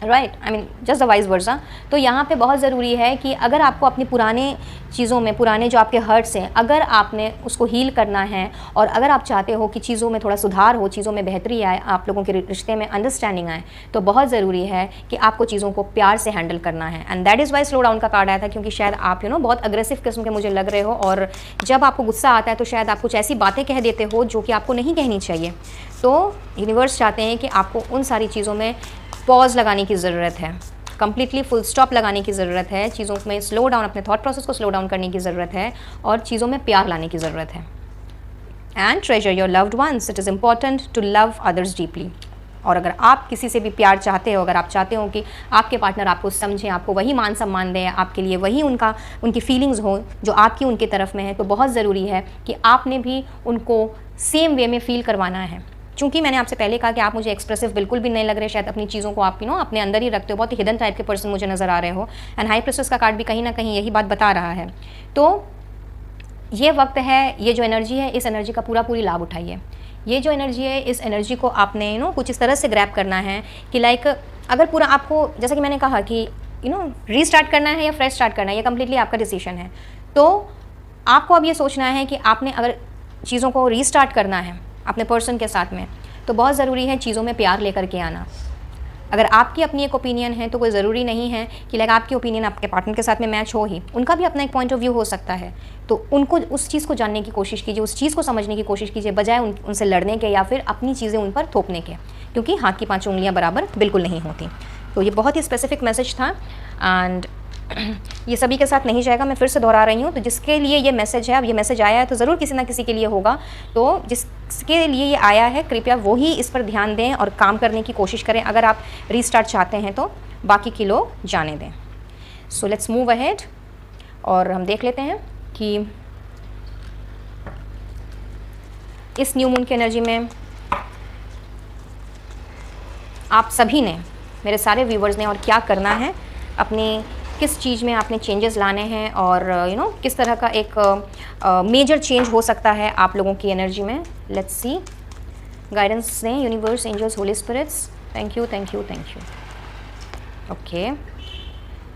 right, I mean just the wise वर्सा। तो यहाँ पे बहुत ज़रूरी है कि अगर आपको अपनी पुराने चीज़ों में, पुराने जो आपके हर्ट्स हैं, अगर आपने उसको हील करना है, और अगर आप चाहते हो कि चीज़ों में थोड़ा सुधार हो, चीज़ों में बेहतरी आए, आप लोगों के रिश्ते में अंडरस्टैंडिंग आए, तो बहुत ज़रूरी है कि आपको चीज़ों को प्यार से हैंडल करना है। And that is why slow down का कार्ड आया था, क्योंकि शायद आप बहुत अग्रेसिव किस्म के मुझे लग रहे हो, और जब आपको गुस्सा आता है तो शायद आप कुछ ऐसी बातें कह देते हो जो कि आपको नहीं कहनी चाहिए। तो यूनिवर्स चाहते हैं कि आपको उन सारी चीज़ों में पॉज लगाने की ज़रूरत है, कम्प्लीटली फुल स्टॉप लगाने की ज़रूरत है, चीज़ों में स्लो डाउन, अपने थॉट प्रोसेस को स्लो डाउन करने की ज़रूरत है, और चीज़ों में प्यार लाने की ज़रूरत है। And treasure your loved ones, it is important to love others deeply. और अगर आप किसी से भी प्यार चाहते हो, अगर आप चाहते हो कि आपके पार्टनर आपको समझें, आपको वही मान सम्मान दें, आपके लिए वही उनकी फीलिंग्स हो जो आपकी उनकी तरफ में है, तो बहुत ज़रूरी है कि आपने भी उनको सेम वे में फ़ील करवाना है। चूंकि मैंने आपसे पहले कहा कि आप मुझे एक्सप्रेसिव बिल्कुल भी नहीं लग रहे, शायद अपनी चीज़ों को आप अपने अंदर ही रखते हो, बहुत ही हिडन टाइप के पर्सन मुझे नज़र आ रहे हो। एंड हाई प्रेस्टेस का कार्ड भी कहीं ना कहीं यही बात बता रहा है। तो ये वक्त है, ये जो एनर्जी है, इस एनर्जी का पूरी लाभ उठाइए। ये जो एनर्जी है, इस एनर्जी को आपने कुछ इस तरह से ग्रैब करना है कि लाइक अगर पूरा आपको, जैसा कि मैंने कहा कि रीस्टार्ट करना है या फ्रेश स्टार्ट करना है, ये कम्प्लीटली आपका डिसीजन है। तो आपको अब ये सोचना है कि आपने अगर चीज़ों को रीस्टार्ट करना है अपने पर्सन के साथ में, तो बहुत ज़रूरी है चीज़ों में प्यार लेकर के आना। अगर आपकी अपनी एक ओपिनियन है तो कोई ज़रूरी नहीं है कि लाइक आपकी ओपिनियन आपके पार्टनर के साथ में मैच हो ही, उनका भी अपना एक पॉइंट ऑफ व्यू हो सकता है। तो उनको उस चीज़ को जानने की कोशिश कीजिए, उस चीज़ को समझने की कोशिश कीजिए, बजाय उनसे लड़ने के या फिर अपनी चीज़ें उन पर थोपने के, क्योंकि हाथ की 5 उंगलियां बराबर बिल्कुल नहीं होती। तो ये बहुत ही स्पेसिफिक मैसेज था एंड ये सभी के साथ नहीं जाएगा, मैं फिर से दोहरा रही हूँ। तो जिसके लिए ये मैसेज है, अब ये मैसेज आया है तो ज़रूर किसी ना किसी के लिए होगा। तो जिसके लिए ये आया है, कृपया वो ही इस पर ध्यान दें और काम करने की कोशिश करें। अगर आप रीस्टार्ट चाहते हैं तो बाकी के लोग जाने दें। सो लेट्स मूव अहेड और हम देख लेते हैं कि इस न्यू मून की एनर्जी में आप सभी ने, मेरे सारे व्यूवर्स ने, और क्या करना है, अपनी किस चीज़ में आपने चेंजेस लाने हैं और किस तरह का एक मेजर चेंज हो सकता है आप लोगों की एनर्जी में। लेट्स सी, गाइडेंस दें universe, angels, holy spirits. Thank you, thank you, thank you. Okay,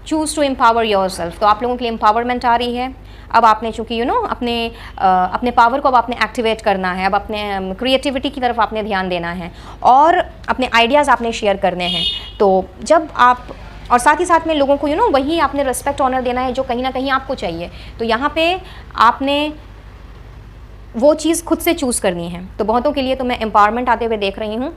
choose to empower yourself. तो आप लोगों के लिए एम्पावरमेंट आ रही है। अब आपने चूँकि अपने पावर को अब आपने एक्टिवेट करना है, अब अपने क्रिएटिविटी की तरफ आपने ध्यान देना है और अपने आइडियाज़ आपने शेयर करने हैं। तो जब आप, और साथ ही साथ में लोगों को वही आपने रिस्पेक्ट ऑनर देना है जो कहीं ना कहीं आपको चाहिए। तो यहाँ पे आपने वो चीज़ खुद से चूज़ करनी है। तो बहुतों के लिए तो मैं एम्पावरमेंट आते हुए देख रही हूँ।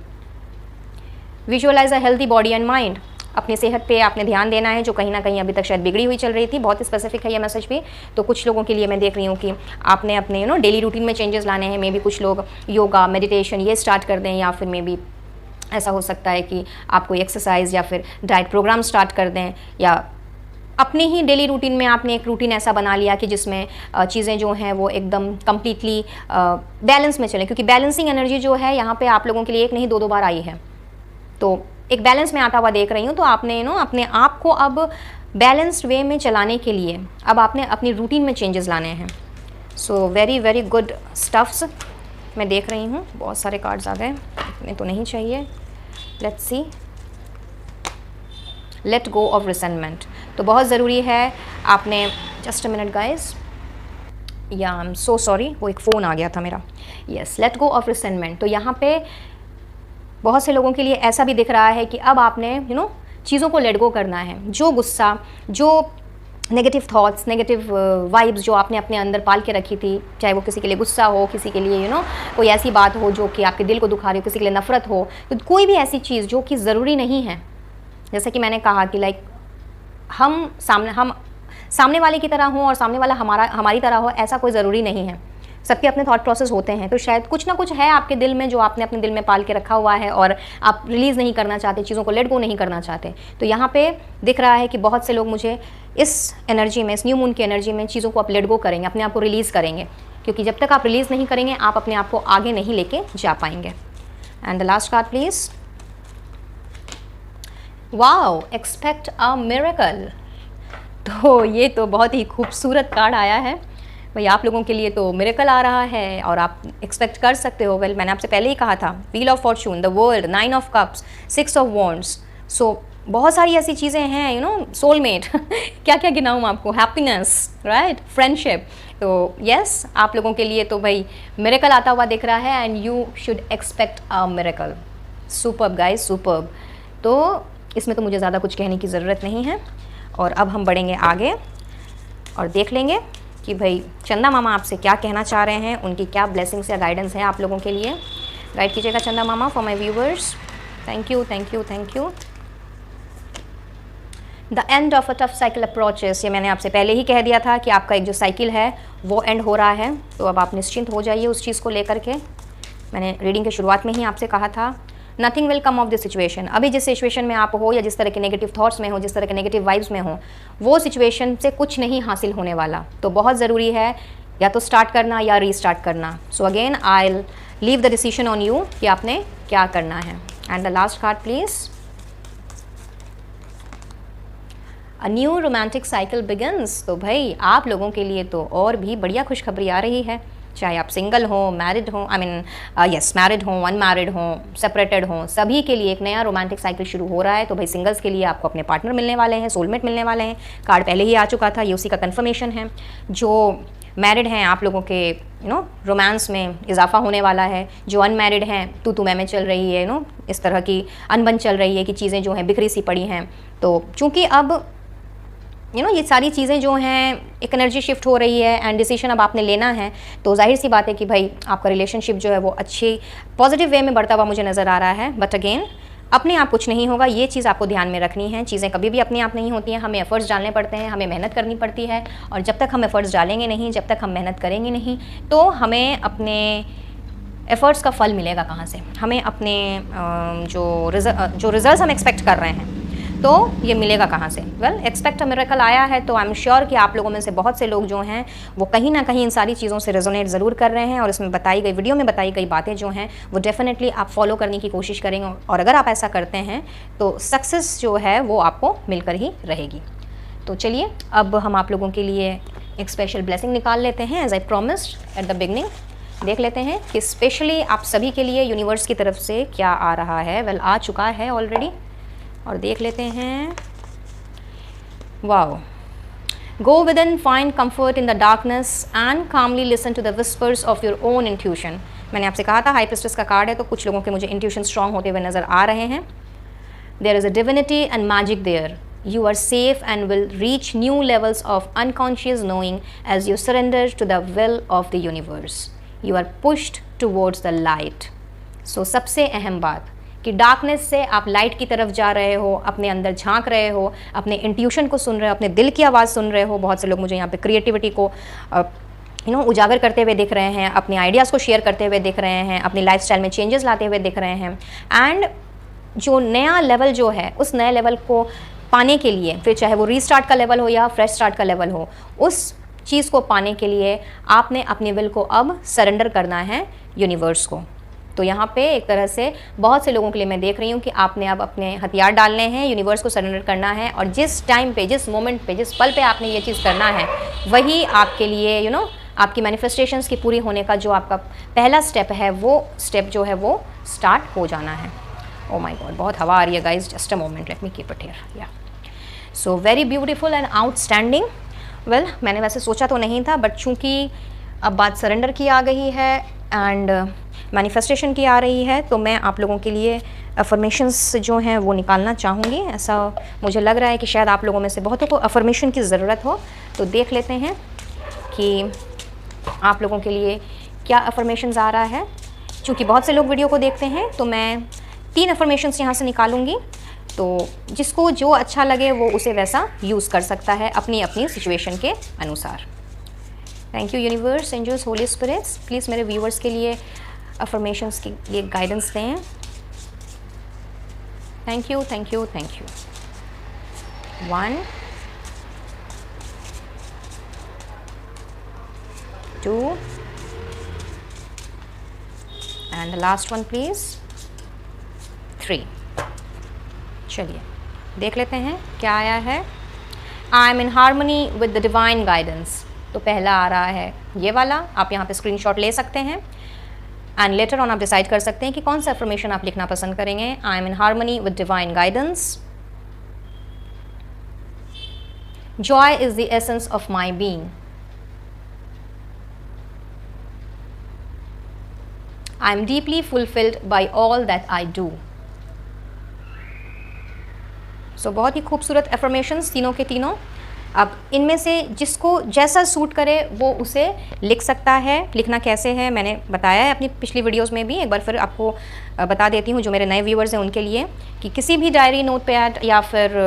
Visualize a healthy body and mind. अपनी सेहत पे आपने ध्यान देना है जो कहीं ना कहीं अभी तक शायद बिगड़ी हुई चल रही थी। बहुत स्पेसिफिक है ये मैसेज भी। तो कुछ लोगों के लिए मैं देख रही हूँ कि आपने अपने डेली रूटीन में चेंजेस लाने हैं। मे बी कुछ लोग योगा, मेडिटेशन ये स्टार्ट कर दें, या फिर मे बी ऐसा हो सकता है कि आप कोई एक्सरसाइज या फिर डाइट प्रोग्राम स्टार्ट कर दें, या अपने ही डेली रूटीन में आपने एक रूटीन ऐसा बना लिया कि जिसमें चीज़ें जो हैं वो एकदम कम्प्लीटली बैलेंस में चलें। क्योंकि बैलेंसिंग एनर्जी जो है यहाँ पे आप लोगों के लिए एक नहीं 2 बार आई है, तो एक बैलेंस में आता हुआ देख रही हूँ। तो आपने अपने आप को अब बैलेंस्ड वे में चलाने के लिए अब आपने अपनी रूटीन में चेंजेस लाने हैं। So very very good stuffs मैं देख रही हूँ। बहुत सारे कार्ड्स आ गए, इतने तो नहीं चाहिए। Let's see, let go of resentment. तो बहुत ज़रूरी है आपने, जस्ट अ मिनट गाइज, या आई एम सो सॉरी, वो एक फ़ोन आ गया था मेरा। Yes, let go of resentment. तो यहाँ पे बहुत से लोगों के लिए ऐसा भी दिख रहा है कि अब आपने चीज़ों को लेट गो करना है। जो गुस्सा, जो नेगेटिव थॉट्स, नेगेटिव वाइब्स जो आपने अपने अंदर पाल के रखी थी, चाहे वो किसी के लिए गुस्सा हो, किसी के लिए कोई ऐसी बात हो जो कि आपके दिल को दुखा रही हो, किसी के लिए नफ़रत हो, तो कोई भी ऐसी चीज़ जो कि ज़रूरी नहीं है। जैसे कि मैंने कहा कि लाइक हम सामने वाले की तरह हों और सामने वाला हमारी तरह हो, ऐसा कोई ज़रूरी नहीं है। सबके अपने थॉट प्रोसेस होते हैं। तो शायद कुछ ना कुछ है आपके दिल में जो आपने अपने दिल में पाल के रखा हुआ है और आप रिलीज़ नहीं करना चाहते, चीज़ों को लेट गो नहीं करना चाहते। तो यहाँ पे दिख रहा है कि बहुत से लोग मुझे इस एनर्जी में, इस न्यू मून की एनर्जी में चीज़ों को आप लेट गो करेंगे, अपने आप को रिलीज़ करेंगे। क्योंकि जब तक आप रिलीज़ नहीं करेंगे आप अपने आप को आगे नहीं लेके जा पाएंगे। And the last card please. Wow, expect a miracle. तो ये तो बहुत ही खूबसूरत कार्ड आया है भाई। आप लोगों के लिए तो मिरेकल आ रहा है और आप एक्सपेक्ट कर सकते हो। वेल, मैंने आपसे पहले ही कहा था, wheel of fortune, the world, 9 of cups, 6 of wands. So बहुत सारी ऐसी चीज़ें हैं, सोलमेट क्या क्या गिनाऊँ आपको, हैप्पीनेस, राइट, फ्रेंडशिप। तो यस, आप लोगों के लिए तो भाई मिरेकल आता हुआ दिख रहा है and you should expect a miracle. Superb guys, superb. तो इसमें तो मुझे ज़्यादा कुछ कहने की ज़रूरत नहीं है। और अब हम बढ़ेंगे आगे और देख लेंगे कि भाई चंदा मामा आपसे क्या कहना चाह रहे हैं, उनकी क्या ब्लेसिंग्स या गाइडेंस है आप लोगों के लिए। गाइड कीजिएगा चंदा मामा for my viewers. Thank you, thank you, thank you. The end of a tough cycle approaches. ये मैंने आपसे पहले ही कह दिया था कि आपका एक जो साइकिल है वो एंड हो रहा है। तो अब आप निश्चिंत हो जाइए उस चीज़ को लेकर के। मैंने रीडिंग के शुरुआत में ही आपसे कहा था, nothing will come of this situation. अभी जिस सिचुएशन में आप हो या जिस तरह के नेगेटिव थॉट्स में हो, जिस तरह के नेगेटिव वाइब्स में हो, वो सिचुएशन से कुछ नहीं हासिल होने वाला। तो बहुत ज़रूरी है या तो स्टार्ट करना या रीस्टार्ट करना। So again I leave the decision on you कि आपने क्या करना है। And the last card please. A new romantic cycle begins. तो भाई आप लोगों के लिए तो और भी बढ़िया खुशखबरी आ रही है, चाहे आप सिंगल हो, मैरिड हो, आई मीन यस मैरिड हो, अनमैरिड हो, सेपरेटेड हो, सभी के लिए एक नया रोमांटिक साइकिल शुरू हो रहा है। तो भाई सिंगल्स के लिए आपको अपने पार्टनर मिलने वाले हैं, सोलमेट मिलने वाले हैं। कार्ड पहले ही आ चुका था, ये उसी का कन्फर्मेशन है। जो मैरिड हैं आप लोगों के रोमांस में इजाफा होने वाला है। जो अनमैरिड हैं तू मैं चल रही है, इस तरह की अनबन चल रही है कि चीज़ें जो हैं बिखरी सी पड़ी हैं। तो चूँकि अब ये सारी चीज़ें जो हैं एक एनर्जी शिफ्ट हो रही है एंड डिसीजन अब आपने लेना है, तो जाहिर सी बात है कि भाई आपका रिलेशनशिप जो है वो अच्छी पॉजिटिव वे में बढ़ता हुआ मुझे नज़र आ रहा है। बट अगेन अपने आप कुछ नहीं होगा, ये चीज़ आपको ध्यान में रखनी है। चीज़ें कभी भी अपने आप नहीं होती हैं, हमें एफर्ट्स डालने पड़ते हैं, हमें मेहनत करनी पड़ती है। और जब तक हम एफर्ट्स डालेंगे नहीं, जब तक हम मेहनत करेंगे नहीं, तो हमें अपने एफर्ट्स का फल मिलेगा कहाँ से? हमें अपने जो रिजल्ट्स हम एक्सपेक्ट कर रहे हैं तो ये मिलेगा कहाँ से? वेल, एक्सपेक्ट अ मिरेकल आया है, तो आई एम श्योर कि आप लोगों में से बहुत से लोग जो हैं वो कहीं ना कहीं इन सारी चीज़ों से रेजोनेट ज़रूर कर रहे हैं। और इसमें बताई गई वीडियो में बताई गई बातें जो हैं वो डेफिनेटली आप फॉलो करने की कोशिश करेंगे। और अगर आप ऐसा करते हैं तो सक्सेस जो है वो आपको मिलकर ही रहेगी। तो चलिए अब हम आप लोगों के लिए एक स्पेशल ब्लेसिंग निकाल लेते हैं as I promised at the beginning. देख लेते हैं कि स्पेशली आप सभी के लिए यूनिवर्स की तरफ से क्या आ रहा है। वेल, आ चुका है ऑलरेडी और देख लेते हैं। Wow. Go within, find comfort in the darkness and calmly listen to the whispers of your own intuition. मैंने आपसे कहा था हाई प्रिस्टेस का कार्ड है, तो कुछ लोगों के मुझे इंट्यूशन स्ट्रांग होते हुए नज़र आ रहे हैं। There is a divinity and magic there. You are safe and will reach new levels of unconscious knowing as you surrender to the will of the universe. You are pushed towards the light. So सबसे अहम बात कि darkness से आप light की तरफ जा रहे हो, अपने अंदर झांक रहे हो, अपने इंट्यूशन को सुन रहे हो, अपने दिल की आवाज़ सुन रहे हो। बहुत से लोग मुझे यहाँ पे क्रिएटिविटी को उजागर करते हुए दिख रहे हैं, अपने आइडियाज़ को शेयर करते हुए दिख रहे हैं, अपनी लाइफस्टाइल में चेंजेस लाते हुए दिख रहे हैं। एंड जो नया लेवल जो है उस नए लेवल को पाने के लिए, फिर चाहे वो रीस्टार्ट का लेवल हो या फ्रेश स्टार्ट का लेवल हो, उस चीज़ को पाने के लिए आपने अपने विल को अब सरेंडर करना है यूनिवर्स को। तो यहाँ पे एक तरह से बहुत से लोगों के लिए मैं देख रही हूँ कि आपने अब अपने हथियार डालने हैं, यूनिवर्स को सरेंडर करना है। और जिस टाइम पे, जिस मोमेंट पे, जिस पल पे आपने ये चीज़ करना है, वही आपके लिए आपकी मैनिफेस्टेशंस की पूरी होने का जो आपका पहला स्टेप है, वो स्टेप जो है वो स्टार्ट हो जाना है। ओ माय गॉड, बहुत हवा आ रही है guys, just a moment, let me keep it here. Yeah so very beautiful and outstanding. Well, मैंने वैसे सोचा तो नहीं था, बट चूँकि अब बात सरेंडर की आ गई है एंड मैनिफेस्टेशन की आ रही है, तो मैं आप लोगों के लिए अफर्मेशंस जो हैं वो निकालना चाहूँगी। ऐसा मुझे लग रहा है कि शायद आप लोगों में से बहुतों को अफर्मेशन की ज़रूरत हो। तो देख लेते हैं कि आप लोगों के लिए क्या अफर्मेशंस आ रहा है। चूँकि बहुत से लोग वीडियो को देखते हैं, तो मैं 3 अफर्मेशंस यहाँ से निकालूंगी। तो जिसको जो अच्छा लगे वो उसे वैसा यूज़ कर सकता है अपनी अपनी सिचुएशन के अनुसार। Thank you universe, angels, holy spirits, please मेरे व्यूवर्स के लिए अफर्मेशंस के लिए गाइडेंस दें। Thank you, thank you, thank you. 1 2 and the last one please 3। चलिए देख लेते हैं क्या आया है। I am in harmony with the divine guidance. तो पहला आ रहा है ये वाला, आप यहाँ पे स्क्रीनशॉट ले सकते हैं एंड लेटर ऑन आप डिसाइड कर सकते हैं कि कौन सा अफर्मेशन आप लिखना पसंद करेंगे। I am in harmony with divine guidance. Joy is the essence of my being. I am deeply fulfilled by all that I do. So बहुत ही खूबसूरत एफर्मेशंस तीनों के तीनों। अब इनमें से जिसको जैसा सूट करे वो उसे लिख सकता है। लिखना कैसे है मैंने बताया है अपनी पिछली वीडियोस में भी, एक बार फिर आपको बता देती हूँ जो मेरे नए व्यूअर्स हैं उनके लिए, कि किसी भी डायरी, नोट पैड या फिर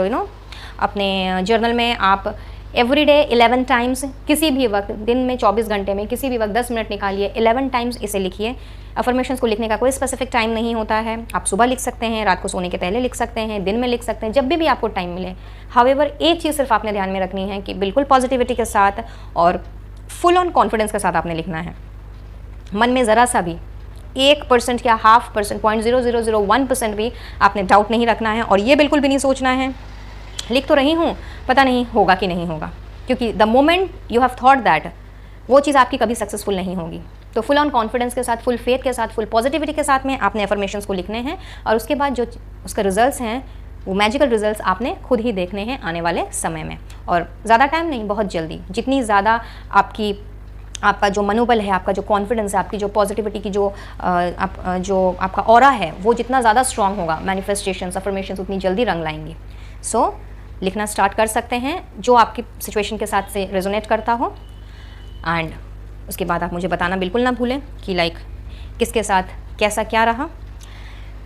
अपने जर्नल में आप एवरीडे 11 टाइम्स, किसी भी वक्त, दिन में 24 घंटे में किसी भी वक्त 10 मिनट निकालिए, 11 टाइम्स इसे लिखिए। अफर्मेशंस को लिखने का कोई स्पेसिफिक टाइम नहीं होता है। आप सुबह लिख सकते हैं, रात को सोने के पहले लिख सकते हैं, दिन में लिख सकते हैं, जब भी आपको टाइम मिले। हाउएवर एक चीज़ सिर्फ आपने ध्यान में रखनी है कि बिल्कुल पॉजिटिविटी के साथ और फुल ऑन कॉन्फिडेंस के साथ आपने लिखना है। मन में ज़रा सा भी 1% या 0.5%, 0.0001% भी आपने डाउट नहीं रखना है और ये बिल्कुल भी नहीं सोचना है लिख तो रही हूँ, पता नहीं होगा कि नहीं होगा, क्योंकि the moment you have thought that, वो चीज़ आपकी कभी सक्सेसफुल नहीं होगी। तो फुल ऑन कॉन्फिडेंस के साथ, फुल फेथ के साथ, फुल पॉजिटिविटी के साथ में आपने एफर्मेशंस को लिखने हैं और उसके बाद जो उसके रिजल्ट्स हैं वो मैजिकल रिजल्ट्स आपने खुद ही देखने हैं आने वाले समय में। और ज़्यादा टाइम नहीं, बहुत जल्दी। जितनी ज़्यादा आपका जो मनोबल है, आपका जो कॉन्फिडेंस है, आपकी जो पॉजिटिविटी की जो आपका ऑरा है, वो जितना ज़्यादा स्ट्रांग होगा, मैनिफेस्टेशंस, अफर्मेशंस उतनी जल्दी रंग लाएंगी। सो लिखना स्टार्ट कर सकते हैं जो आपकी सिचुएशन के साथ से रेजोनेट करता हो। एंड उसके बाद आप मुझे बताना बिल्कुल ना भूलें कि लाइक किसके साथ कैसा क्या रहा।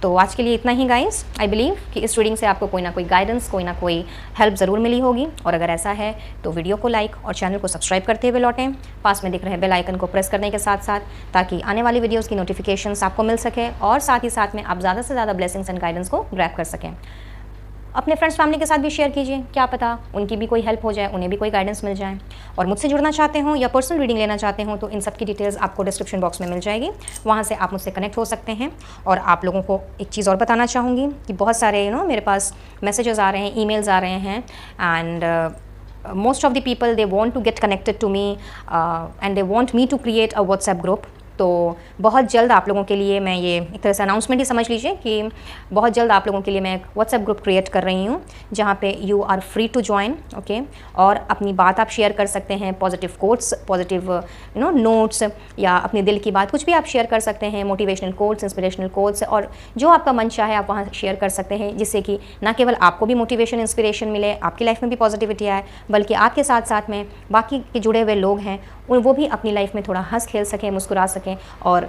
तो आज के लिए इतना ही गाइस। आई बिलीव कि इस रीडिंग से आपको कोई ना कोई गाइडेंस, कोई ना कोई हेल्प ज़रूर मिली होगी। और अगर ऐसा है तो वीडियो को लाइक और चैनल को सब्सक्राइब करते हुए लौटें। पास में दिख रहे बेल आइकन को प्रेस करने के साथ साथ, ताकि आने वाली वीडियोज़ की नोटिफिकेशंस आपको मिल सके और साथ ही साथ में आप ज़्यादा से ज़्यादा ब्लेसिंग्स एंड गाइडेंस को ग्रैब कर सकें। अपने फ्रेंड्स फैमिली के साथ भी शेयर कीजिए, क्या पता उनकी भी कोई हेल्प हो जाए, उन्हें भी कोई गाइडेंस मिल जाए। और मुझसे जुड़ना चाहते हो या पर्सनल रीडिंग लेना चाहते हो तो इन सब की डिटेल्स आपको डिस्क्रिप्शन बॉक्स में मिल जाएगी, वहाँ से आप मुझसे कनेक्ट हो सकते हैं। और आप लोगों को एक चीज़ और बताना चाहूँगी कि बहुत सारे मेरे पास मैसेजेस आ रहे हैं, ईमेल्स आ रहे हैं and most of the people they want to get connected to me and they want me to create a WhatsApp group. तो बहुत जल्द आप लोगों के लिए मैं ये एक तरह से अनाउंसमेंट ही समझ लीजिए कि बहुत जल्द आप लोगों के लिए मैं एक व्हाट्सएप ग्रुप क्रिएट कर रही हूँ, जहाँ पे you are free to join, okay. और अपनी बात आप शेयर कर सकते हैं, पॉजिटिव कोट्स, पॉजिटिव नोट्स, या अपने दिल की बात कुछ भी आप शेयर कर सकते हैं, मोटिवेशनल कोट्स, इंस्पिरेशनल कोट्स, और जो आपका मन चाहे आप वहाँ शेयर कर सकते हैं, जिससे कि ना केवल आपको भी मोटिवेशन, इंस्पिरेशन मिले, आपकी लाइफ में भी पॉजिटिविटी आए, बल्कि आपके साथ साथ में बाकी के जुड़े हुए लोग हैं वो भी अपनी लाइफ में थोड़ा हंस खेल सकें, मुस्कुरा सकें और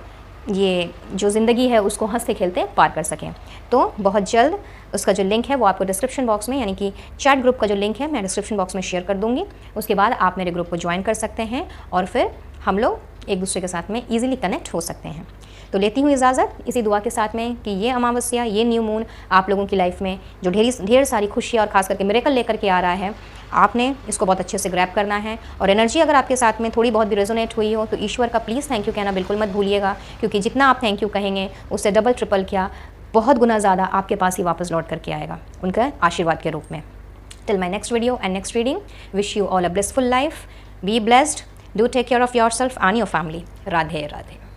ये जो ज़िंदगी है उसको हंसते खेलते पार कर सकें। तो बहुत जल्द उसका जो लिंक है वो आपको डिस्क्रिप्शन बॉक्स में, यानी कि चैट ग्रुप का जो लिंक है मैं डिस्क्रिप्शन बॉक्स में शेयर कर दूँगी। उसके बाद आप मेरे ग्रुप को ज्वाइन कर सकते हैं और फिर हम लोग एक दूसरे के साथ में ईजिली कनेक्ट हो सकते हैं। तो लेती हूँ इजाज़त इसी दुआ के साथ में कि ये अमावस्या, ये न्यू मून आप लोगों की लाइफ में जो ढेर सारी खुशियाँ और ख़ास करके मिरेकल लेकर के आ रहा है, आपने इसको बहुत अच्छे से ग्रैब करना है। और एनर्जी अगर आपके साथ में थोड़ी बहुत भी रेजोनेट हुई हो तो ईश्वर का प्लीज़ थैंक यू कहना बिल्कुल मत भूलिएगा, क्योंकि जितना आप थैंक यू कहेंगे उससे डबल ट्रिपल क्या बहुत गुना ज़्यादा आपके पास ही वापस लौट करके आएगा उनका आशीर्वाद के रूप में। Till my next video and next reading, wish you all a blissful life, be blessed, do take care of your self and your family. Radhe Radhe.